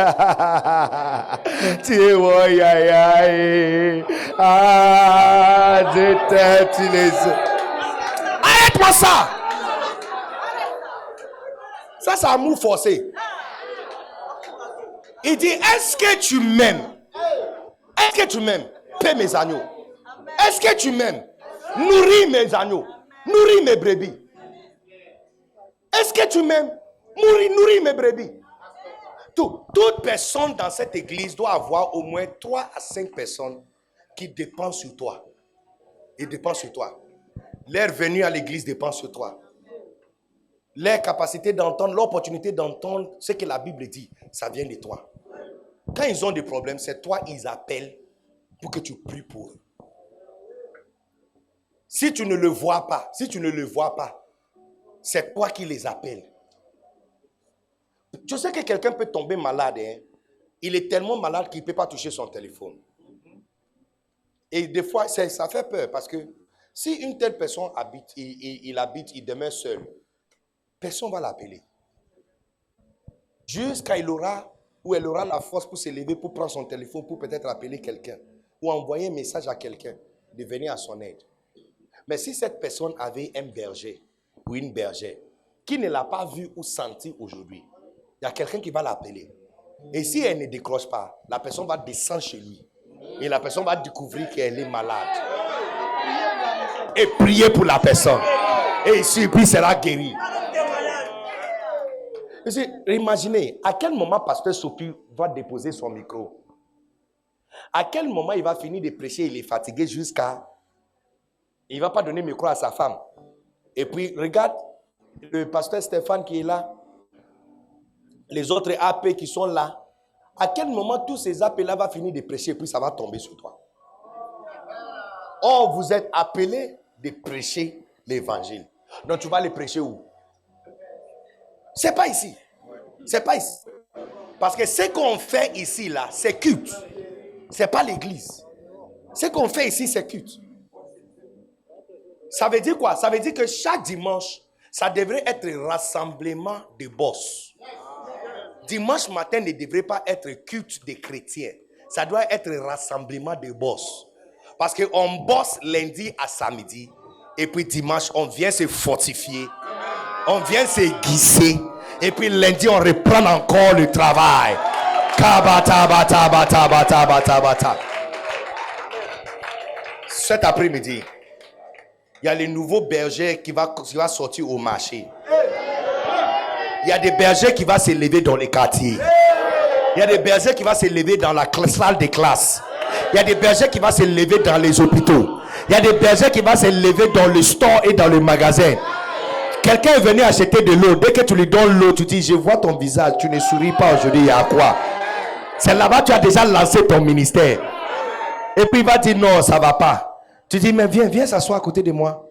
tu es mon yaï. Ah, je t'ai laissé. Arrête-moi ça. Ça, c'est amour forcé. Il dit, est-ce que tu m'aimes? Est-ce que tu m'aimes? Paie mes agneaux. Est-ce que tu m'aimes? Nourris mes agneaux. Nourris mes brebis. Est-ce que tu m'aimes? Nourris mes brebis. Toute personne dans cette église doit avoir au moins 3 à 5 personnes qui dépendent sur toi. Ils dépendent sur toi. Leur venue à l'église dépend sur toi. Leur capacité d'entendre, l'opportunité d'entendre ce que la Bible dit, ça vient de toi. Quand ils ont des problèmes, c'est toi ils appellent pour que tu pries pour eux. Si tu ne le vois pas, c'est toi qui les appelles. Tu sais que quelqu'un peut tomber malade. Hein? Il est tellement malade qu'il ne peut pas toucher son téléphone. Et des fois, ça fait peur parce que si une telle personne habite, il demeure seul, personne ne va l'appeler. Jusqu'à elle aura la force pour se lever, pour prendre son téléphone, pour peut-être appeler quelqu'un. Ou envoyer un message à quelqu'un de venir à son aide. Mais si cette personne avait un berger ou une bergère qui ne l'a pas vu ou senti aujourd'hui, il y a quelqu'un qui va l'appeler. Et si elle ne décroche pas, la personne va descendre chez lui. Et la personne va découvrir qu'elle est malade. Et prier pour la personne. Et puis sera guéri. Imaginez, à quel moment Pasteur Sophie va déposer son micro? À quel moment il va finir de prêcher, il est fatigué jusqu'à... Il ne va pas donner le micro à sa femme. Et puis, regarde, le pasteur Stéphane qui est là, les autres AP qui sont là. À quel moment tous ces AP-là vont finir de prêcher et puis ça va tomber sur toi? Or, vous êtes appelés de prêcher l'évangile. Donc, tu vas les prêcher où? C'est pas ici. C'est pas ici. Parce que ce qu'on fait ici, là, c'est culte. C'est pas l'église. Ce qu'on fait ici, c'est culte. Ça veut dire quoi? Ça veut dire que chaque dimanche, ça devrait être un rassemblement de boss. Dimanche matin ne devrait pas être culte des chrétiens. Ça doit être un rassemblement de boss. Parce qu'on bosse lundi à samedi. Et puis dimanche, on vient se fortifier. On vient se guisser. Et puis lundi, on reprend encore le travail. Cet après-midi, il y a les nouveaux bergers qui va sortir au marché. Il y a des bergers qui vont se lever dans les quartiers. Il y a des bergers qui vont se lever dans la salle de classe. Il y a des bergers qui vont se lever dans les hôpitaux. Il y a des bergers qui vont se lever dans le store et dans le magasin. Quelqu'un est venu acheter de l'eau. Dès que tu lui donnes l'eau, tu dis, je vois ton visage, tu ne souris pas aujourd'hui, il y a quoi? C'est là-bas que tu as déjà lancé ton ministère. Et puis il va dire, non, ça ne va pas. Tu dis, mais viens s'asseoir à côté de moi.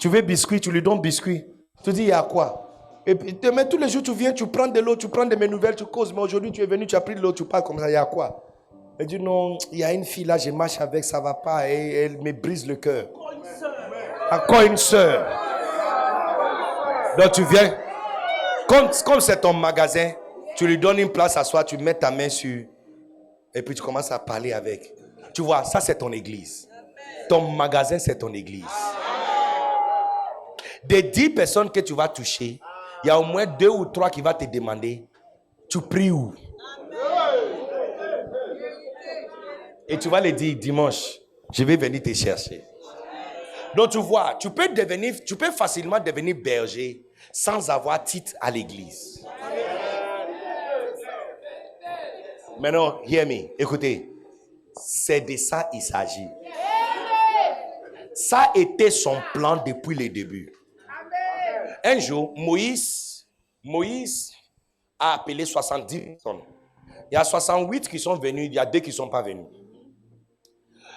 Tu veux biscuit, tu lui donnes biscuit. Tu dis, il y a quoi? Et puis mais tous les jours, tu viens, tu prends de l'eau, tu prends de mes nouvelles, tu causes. Mais aujourd'hui, tu es venu, tu as pris de l'eau, tu parles comme ça, il y a quoi? Elle dit, non, il y a une fille là, je marche avec, ça ne va pas. Et elle me brise le cœur. Encore une sœur. Donc tu viens, comme c'est ton magasin, tu lui donnes une place à soi, tu mets ta main sur, et puis tu commences à parler avec. Tu vois, ça c'est ton église. Ton magasin c'est ton église. Des 10 personnes que tu vas toucher, il y a au moins 2 ou 3 qui vont te demander, tu pries où? Et tu vas les dire, dimanche, je vais venir te chercher. Donc tu vois, tu peux facilement devenir berger sans avoir titre à l'église. Maintenant, hear me, écoutez, c'est de ça il s'agit. Ça a été son plan depuis le début. Un jour, Moïse a appelé 70 personnes. Il y a 68 qui sont venus, il y a 2 qui ne sont pas venus.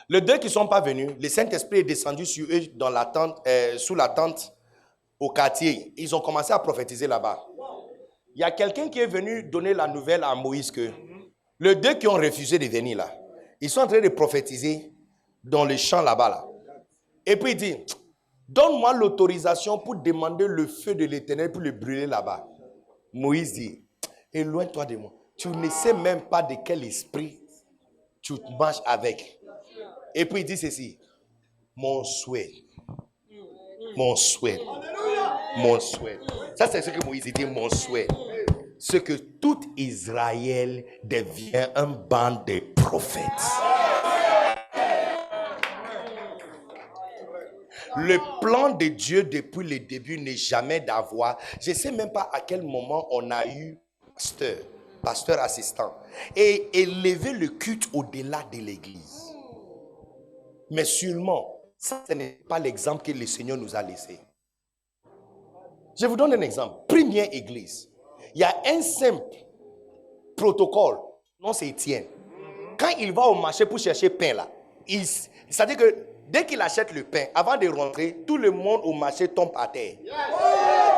Les 2 qui ne sont pas venus, le Saint-Esprit est descendu sur eux dans la tente, sous la tente au quartier. Ils ont commencé à prophétiser là-bas. Il y a quelqu'un qui est venu donner la nouvelle à Moïse que les deux qui ont refusé de venir là, ils sont en train de prophétiser dans les champs là-bas. Là. Et puis il dit, donne-moi l'autorisation pour demander le feu de l'Éternel pour le brûler là-bas. Moïse dit, éloigne-toi de moi. Tu ne sais même pas de quel esprit tu marches avec. Et puis il dit ceci, mon souhait, mon souhait, mon souhait. Ça c'est ce que Moïse dit, mon souhait. C'est que tout Israël devient un band de prophètes. Le plan de Dieu depuis le début n'est jamais d'avoir. Je ne sais même pas à quel moment on a eu pasteur assistant, et élever le culte au-delà de l'église. Mais sûrement, ça, ce n'est pas l'exemple que le Seigneur nous a laissé. Je vous donne un exemple. Première église. Il y a un simple protocole. Non, c'est Étienne. Quand il va au marché pour chercher pain là, c'est-à-dire que dès qu'il achète le pain, avant de rentrer, tout le monde au marché tombe à terre.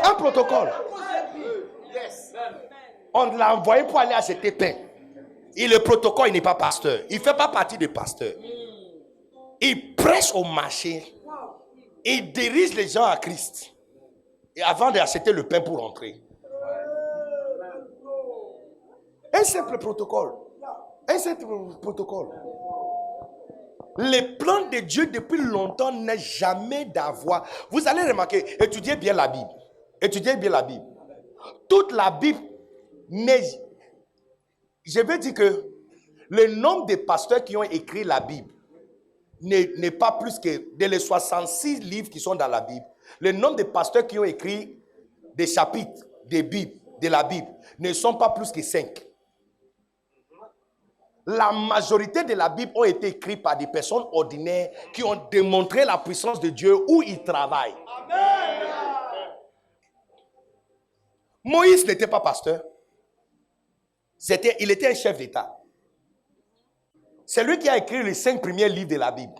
Un protocole. On l'a envoyé pour aller acheter pain. Et le protocole, il n'est pas pasteur. Il ne fait pas partie des pasteurs. Il prêche au marché. Il dirige les gens à Christ. Et avant d'acheter le pain pour rentrer. Un simple protocole. Un simple protocole. Le plan de Dieu depuis longtemps n'est jamais d'avoir. Vous allez remarquer, étudiez bien la Bible. Étudiez bien la Bible. Toute la Bible n'est. Je veux dire que le nombre de pasteurs qui ont écrit la Bible n'est pas plus que de les 66 livres qui sont dans la Bible. Le nombre de pasteurs qui ont écrit des chapitres de la Bible ne sont pas plus que 5. La majorité de la Bible ont été écrites par des personnes ordinaires qui ont démontré la puissance de Dieu où ils travaillent. Amen. Moïse n'était pas pasteur. Il était un chef d'État. C'est lui qui a écrit les 5 premiers livres de la Bible.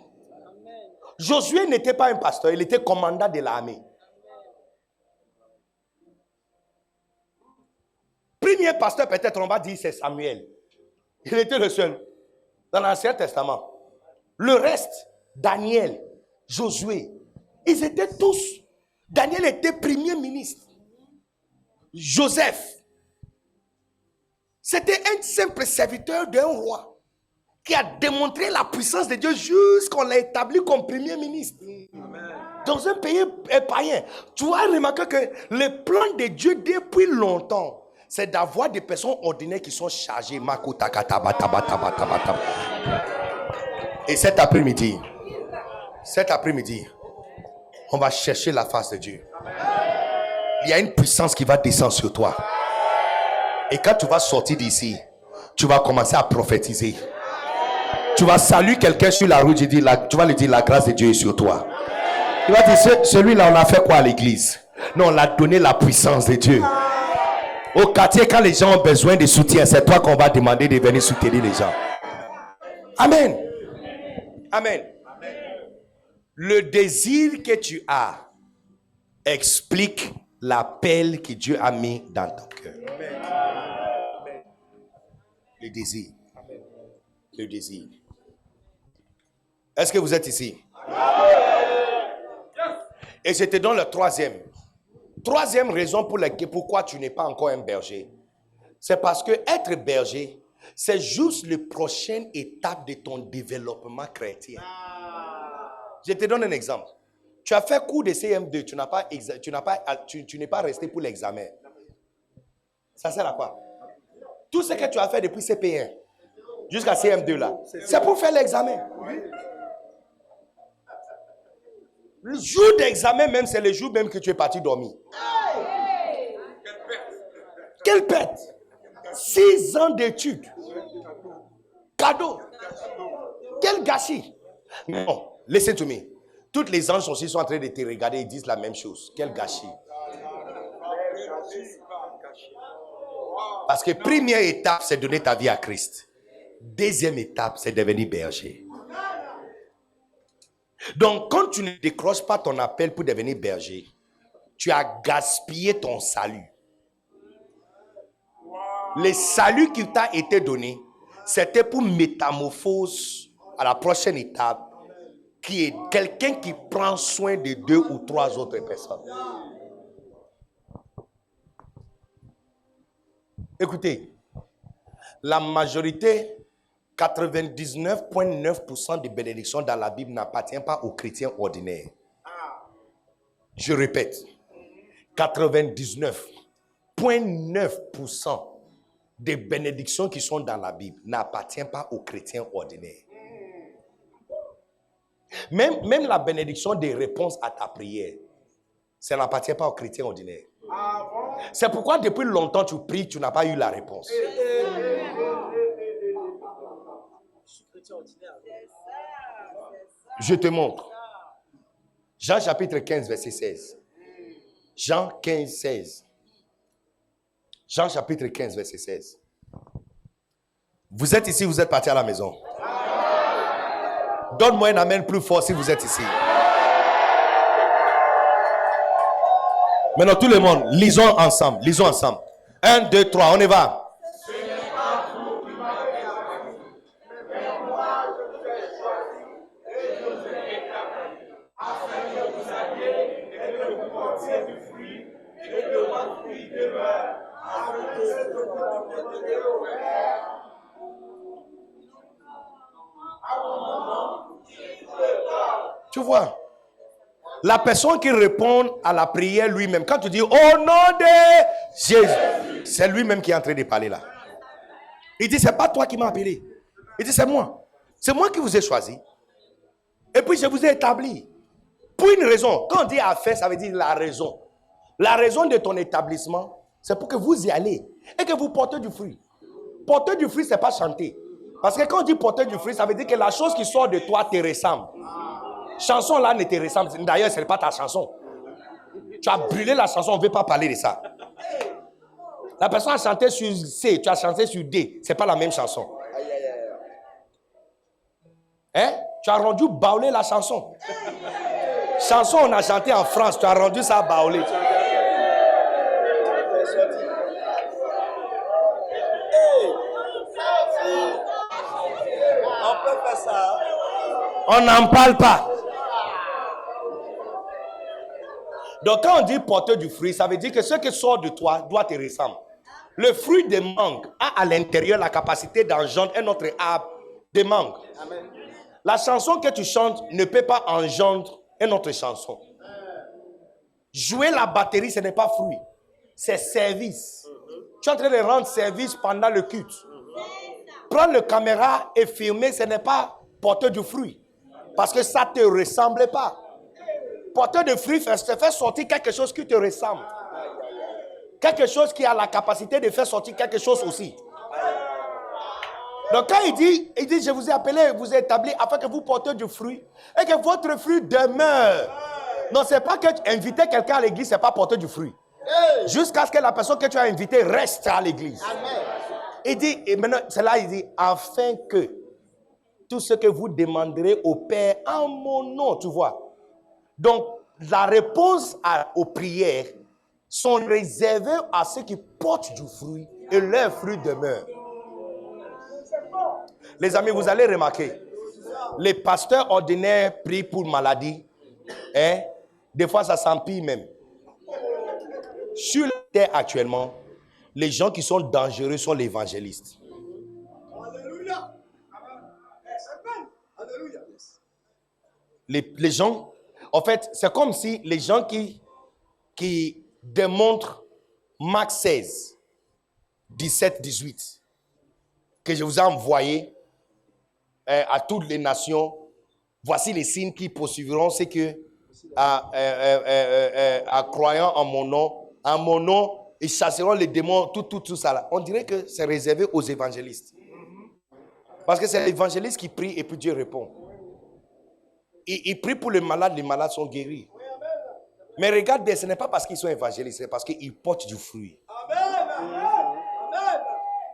Amen. Josué n'était pas un pasteur, il était commandant de l'armée. Premier pasteur, peut-être on va dire, c'est Samuel. Il était le seul dans l'Ancien Testament. Le reste, Daniel, Josué, ils étaient tous. Daniel était premier ministre. Joseph, c'était un simple serviteur d'un roi qui a démontré la puissance de Dieu jusqu'on l'a établi comme premier ministre. Amen. Dans un pays païen. Tu as remarqué que le plan de Dieu depuis longtemps, c'est d'avoir des personnes ordinaires qui sont chargées. Et cet après-midi, on va chercher la face de Dieu. Il y a une puissance qui va descendre sur toi. Et quand tu vas sortir d'ici, tu vas commencer à prophétiser. Tu vas saluer quelqu'un sur la route, tu vas lui dire la grâce de Dieu est sur toi. Il va dire, celui-là, on a fait quoi à l'église? Non, on a donné la puissance de Dieu. Au quartier, quand les gens ont besoin de soutien, c'est toi qu'on va demander de venir soutenir les gens. Amen. Amen. Le désir que tu as explique l'appel que Dieu a mis dans ton cœur. Le désir. Le désir. Est-ce que vous êtes ici? Et je te donne le troisième. Troisième raison pourquoi tu n'es pas encore un berger. C'est parce que être berger, c'est juste la prochaine étape de ton développement chrétien. Je te donne un exemple. Tu as fait cours de CM2, tu n'es pas resté pour l'examen. Ça sert à quoi? Tout ce que tu as fait depuis CP1 jusqu'à CM2 là, c'est pour faire l'examen. Le jour d'examen même, c'est le jour même que tu es parti dormir. Quelle perte! 6 ans d'études. Cadeau. Quel gâchis. Non, listen to me. Toutes les anges aussi sont en train de te regarder et disent la même chose. Quel gâchis. Parce que première étape, c'est donner ta vie à Christ. Deuxième étape, c'est devenir berger. Donc, quand tu ne décroches pas ton appel pour devenir berger, tu as gaspillé ton salut. Le salut qui t'a été donné, c'était pour métamorphose à la prochaine étape, qui est quelqu'un qui prend soin de 2 ou 3 autres personnes. Écoutez, la majorité, 99,9% des bénédictions dans la Bible n'appartient pas aux chrétiens ordinaires. Je répète, 99,9% des bénédictions qui sont dans la Bible n'appartiennent pas aux chrétiens ordinaires. Même la bénédiction des réponses à ta prière, ça n'appartient pas aux chrétiens ordinaires. C'est pourquoi depuis longtemps tu pries, tu n'as pas eu la réponse. Je te montre. Jean chapitre 15, verset 16. Jean 15, 16. Jean chapitre 15, verset 16. Vous êtes ici, vous êtes parti à la maison. Donne-moi un amen plus fort si vous êtes ici. Maintenant, tout le monde, lisons ensemble. Lisons ensemble. 1, 2, 3, on y va. Tu vois, la personne qui répond à la prière lui-même, quand tu dis au nom de Jésus, c'est lui-même qui est en train de parler là. Il dit, c'est pas toi qui m'as appelé. Il dit, c'est moi. C'est moi qui vous ai choisi. Et puis je vous ai établi. Pour une raison. Quand on dit affaire, ça veut dire la raison. La raison de ton établissement, c'est pour que vous y allez et que vous portez du fruit. Porter du fruit, c'est pas chanter. Parce que quand on dit porter du fruit, ça veut dire que la chose qui sort de toi te ressemble. Chanson là ne te ressemble. D'ailleurs, ce n'est pas ta chanson. Tu as brûlé la chanson, on ne veut pas parler de ça. La personne a chanté sur C, tu as chanté sur D. Ce n'est pas la même chanson. Hein? Tu as rendu baoulé la chanson. Chanson, on a chanté en France, tu as rendu ça baoulé. On peut faire ça. On n'en parle pas. Donc quand on dit porter du fruit, ça veut dire que ce qui sort de toi doit te ressembler. Le fruit de mangue a à l'intérieur la capacité d'engendrer un autre arbre de mangue. Amen. La chanson que tu chantes ne peut pas engendrer une autre chanson. Jouer la batterie, ce n'est pas fruit. C'est service. Tu es en train de rendre service pendant le culte. Prendre la caméra et filmer, ce n'est pas porter du fruit. Parce que ça ne te ressemble pas. Porter de fruits, c'est faire sortir quelque chose qui te ressemble. Quelque chose qui a la capacité de faire sortir quelque chose aussi. Donc quand il dit, je vous ai appelé, vous ai établi afin que vous portez du fruit et que votre fruit demeure. Non, c'est pas que inviter quelqu'un à l'église, c'est pas porter du fruit. Jusqu'à ce que la personne que tu as invitée reste à l'église. Il dit, et maintenant, c'est là, il dit, afin que tout ce que vous demanderez au Père en mon nom, tu vois. Donc, la réponse aux prières sont réservées à ceux qui portent du fruit et leur fruit demeure. Les amis, vous allez remarquer, les pasteurs ordinaires prient pour maladie. Hein? Des fois, ça s'empire même. Sur la terre actuellement, les gens qui sont dangereux sont les évangélistes. Alléluia. Alléluia. Les gens, en fait, c'est comme si les gens qui démontrent Marc 16, 17, 18, que je vous ai envoyé à toutes les nations, voici les signes qui poursuivront, c'est que en croyant en mon nom, ils chasseront les démons, tout ça là. On dirait que c'est réservé aux évangélistes. Parce que c'est l'évangéliste qui prie et puis Dieu répond. Il prie pour les malades sont guéris. Mais regardez, ce n'est pas parce qu'ils sont évangélistes, c'est parce qu'ils portent du fruit.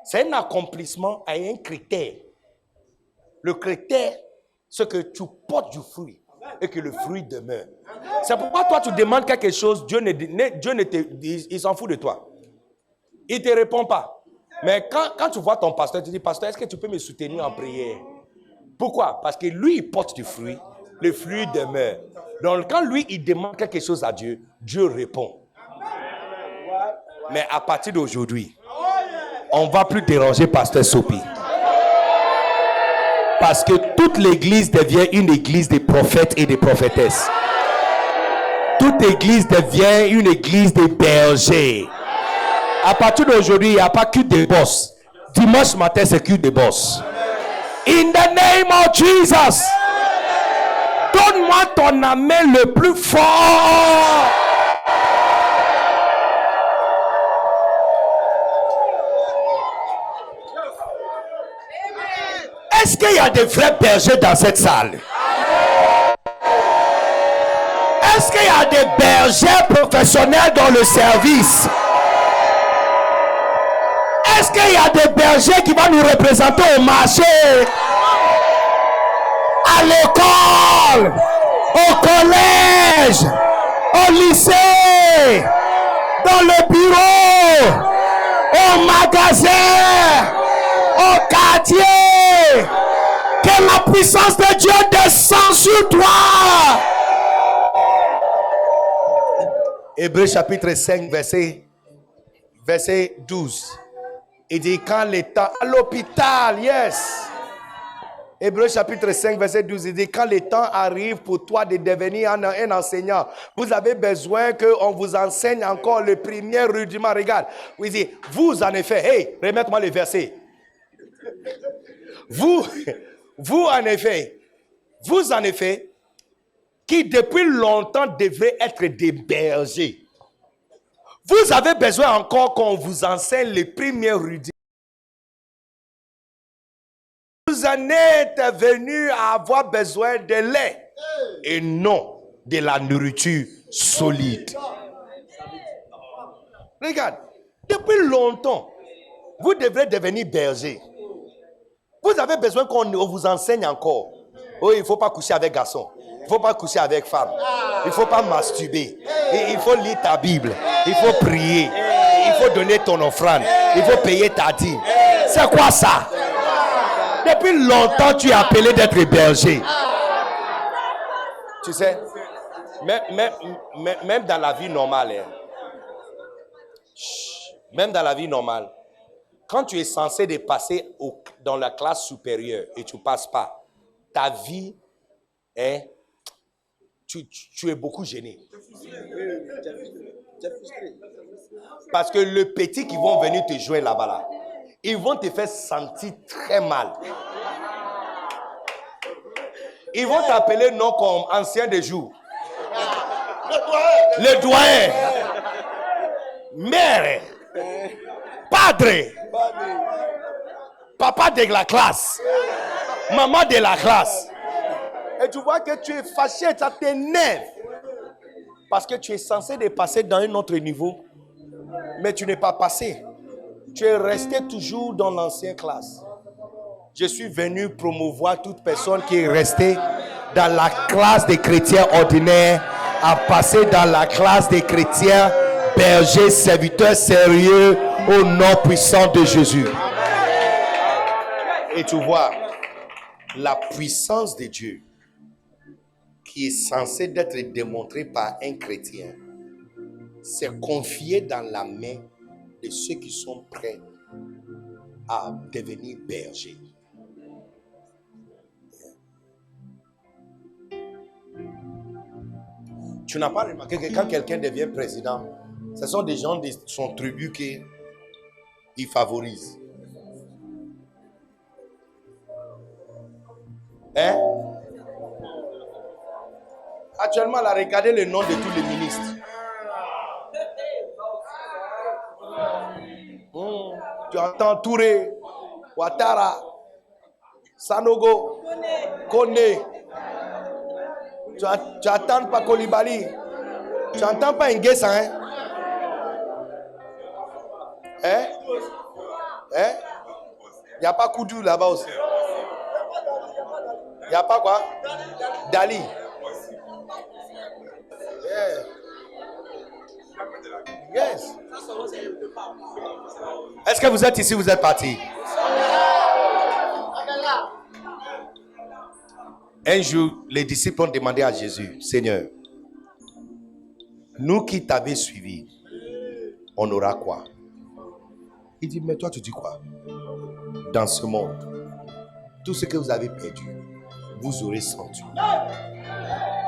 C'est un accomplissement à un critère. Le critère, c'est que tu portes du fruit et que le fruit demeure. C'est pourquoi toi, tu demandes quelque chose, Dieu il s'en fout de toi. Il ne te répond pas. Mais quand tu vois ton pasteur, tu dis, pasteur, est-ce que tu peux me soutenir en prière? Pourquoi? Parce que lui, il porte du fruit. Le fruit demeure. Donc, quand lui, il demande quelque chose à Dieu, Dieu répond. Mais à partir d'aujourd'hui, on ne va plus déranger pasteur Sopi. Parce que toute l'église devient une église des prophètes et des prophétesses. Toute église devient une église des bergers. À partir d'aujourd'hui, il n'y a pas que des boss. Dimanche matin, c'est que des boss. In the name of Jesus. Donne-moi ton amen le plus fort. Est-ce qu'il y a des vrais bergers dans cette salle? Est-ce qu'il y a des bergers professionnels dans le service? Est-ce qu'il y a des bergers qui vont nous représenter au marché, à l'école, au collège, au lycée, dans le bureau, au magasin, au quartier? Que la puissance de Dieu descende sur toi. Hébreux chapitre 5, verset 12. Il dit quand l'état à l'hôpital, yes. Hébreux chapitre 5, verset 12. Il dit quand le temps arrive pour toi de devenir un enseignant, vous avez besoin qu'on vous enseigne encore le premier rudiment. Regarde, il dit vous en effet, hey, remets-moi le verset. Vous en effet, qui depuis longtemps devraient être des bergers. Vous avez besoin encore qu'on vous enseigne les premiers rudiments. Vous en êtes venus à avoir besoin de lait et non de la nourriture solide. Regarde, depuis longtemps, vous devrez devenir berger. Vous avez besoin qu'on vous enseigne encore. Oh, il ne faut pas coucher avec garçon. Il ne faut pas coucher avec femme. Il ne faut pas masturber. Il faut lire ta Bible. Il faut prier. Il faut donner ton offrande. Il faut payer ta dîme. C'est quoi ça? Depuis longtemps, tu es appelé d'être berger. Tu sais, même dans la vie normale, même dans la vie normale, quand tu es censé de passer dans la classe supérieure et tu ne passes pas, ta vie est... Tu es beaucoup gêné. Parce que le petit qui vont venir te jouer là-bas, là, ils vont te faire sentir très mal. Ils vont t'appeler non comme ancien des jours. Le doyen. Mère. Padre. Papa de la classe. Maman de la classe. Et tu vois que tu es fâché, ça t'énerve. Parce que tu es censé de passer dans un autre niveau. Mais tu n'es pas passé. Tu es resté toujours dans l'ancienne classe. Je suis venu promouvoir toute personne qui est restée dans la classe des chrétiens ordinaires à passer dans la classe des chrétiens bergers, serviteurs sérieux au nom puissant de Jésus. Et tu vois, la puissance de Dieu qui est censée d'être démontrée par un chrétien, c'est confié dans la main de ceux qui sont prêts à devenir bergers. Tu n'as pas remarqué que quand quelqu'un devient président, ce sont des gens de son tribu qu'il favorise. Hein? Actuellement, là, regardez le nom de tous les ministres. Tu entends Touré, Ouattara, Sanogo, Kone. Tu attends pas Kolibali. Tu n'entends pas Nguessa, hein? Hein? Hein? Il n'y a pas Koudou là-bas aussi. Il n'y a pas quoi? Dali. Yeah. Yes. Est-ce que vous êtes ici, vous êtes parti? Un jour, les disciples ont demandé à Jésus, Seigneur, nous qui t'avons suivi, on aura quoi? Il dit, mais toi tu dis quoi? Dans ce monde, tout ce que vous avez perdu, vous aurez senti.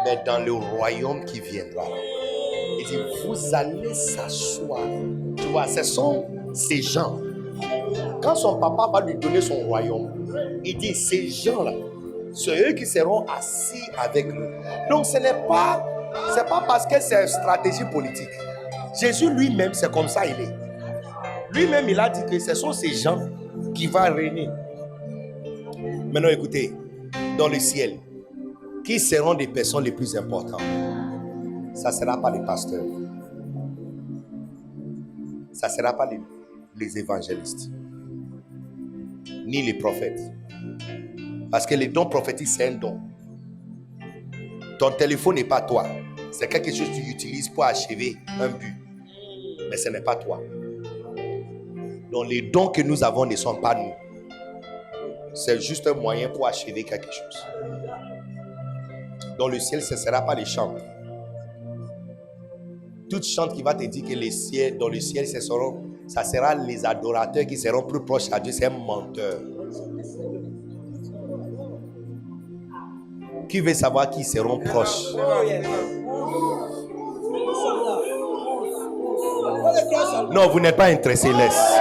Mais dans le royaume qui viendra, il dit, vous allez s'asseoir. Tu vois, ce sont ces gens. Quand son papa va lui donner son royaume, il dit, ces gens-là, c'est eux qui seront assis avec lui. Donc ce n'est pas parce que c'est une stratégie politique. Jésus lui-même, c'est comme ça il est. Lui-même, il a dit que ce sont ces gens qui vont régner. Maintenant, écoutez, dans le ciel, qui seront les personnes les plus importantes? Ça ne sera pas les pasteurs. Ça ne sera pas les évangélistes. Ni les prophètes. Parce que les dons prophétiques, c'est un don. Ton téléphone n'est pas toi. C'est quelque chose que tu utilises pour achever un but. Mais ce n'est pas toi. Donc les dons que nous avons ne sont pas nous. C'est juste un moyen pour achever quelque chose. Dans le ciel, ce ne sera pas les chants. Toute chante qui va te dire que dans le ciel, ça sera les adorateurs qui seront plus proches à Dieu. C'est un menteur. Qui veut savoir qui seront proches? Non, vous n'êtes pas intéressé, laisse.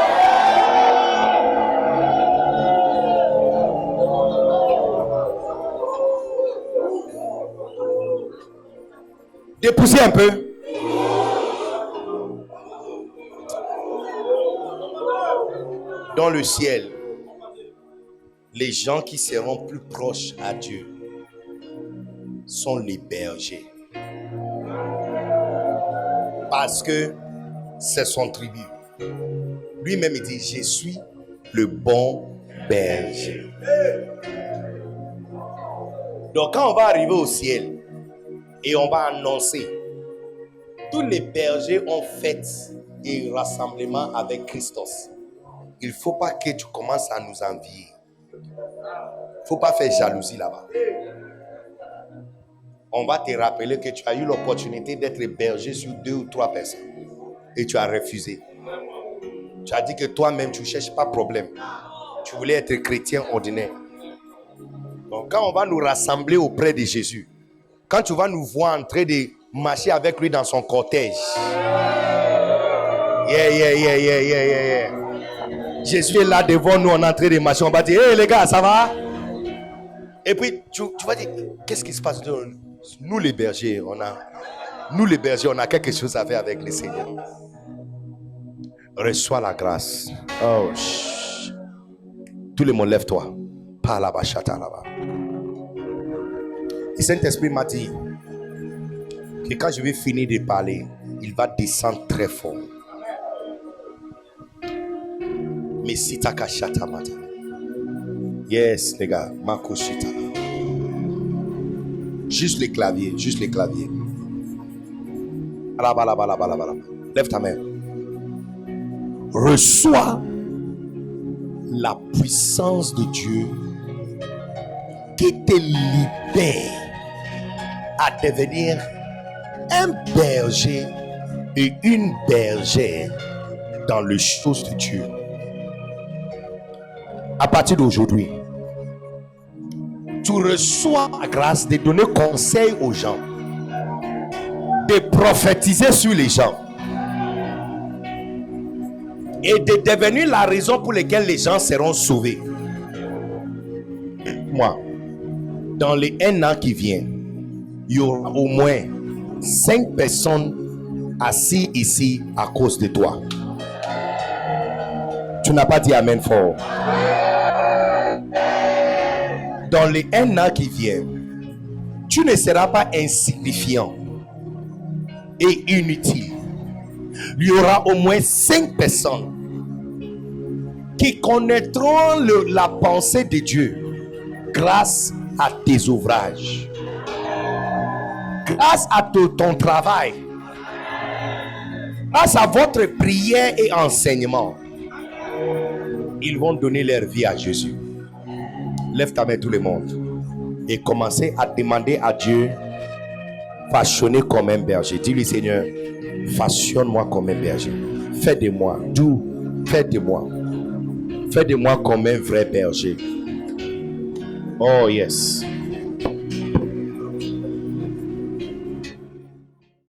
Dépoussez un peu. Dans le ciel, les gens qui seront plus proches à Dieu sont les bergers. Parce que c'est son tribu. Lui-même, il dit, je suis le bon berger. Donc, quand on va arriver au ciel et on va annoncer, tous les bergers ont fait un rassemblement avec Christos. Il ne faut pas que tu commences à nous envier. Il ne faut pas faire jalousie là-bas. On va te rappeler que tu as eu l'opportunité d'être berger sur 2 ou 3 personnes. Et tu as refusé. Tu as dit que toi-même, tu ne cherches pas de problème. Tu voulais être chrétien ordinaire. Donc, quand on va nous rassembler auprès de Jésus, quand tu vas nous voir en train de marcher avec lui dans son cortège, yeah. Jésus est là devant nous, on est en train de marcher. On va dire, hey les gars, ça va? Et puis, tu vas dire, qu'est-ce qui se passe? Nous les bergers, on a quelque chose à faire avec le Seigneur. Reçois la grâce. Oh, tout le monde, lève-toi. Par là-bas, chata là-bas. Le Saint-Esprit m'a dit que quand je vais finir de parler, il va descendre très fort. Mais si ta kachata mata. Yes, les gars, makoshita. Juste les claviers. Là-bas. Lève ta main. Reçois la puissance de Dieu qui te libère à devenir un berger et une bergère dans les choses de Dieu. À partir d'aujourd'hui, tu reçois la grâce de donner conseil aux gens, de prophétiser sur les gens et de devenir la raison pour laquelle les gens seront sauvés. Moi, dans les 1 an qui vient, il y aura au moins 5 personnes assises ici à cause de toi. Tu n'as pas dit amen fort. Dans les 1 an qui vient, tu ne seras pas insignifiant et inutile. Il y aura au moins 5 personnes qui connaîtront la pensée de Dieu grâce à tes ouvrages. grâce à ton travail, grâce à votre prière et enseignement, ils vont donner leur vie à Jésus. Lève ta main tout le monde et commencez à demander à Dieu, façonner comme un berger. Dis-lui, Seigneur, façonne-moi comme un berger. Fais de moi, fais de moi comme un vrai berger. Oh yes.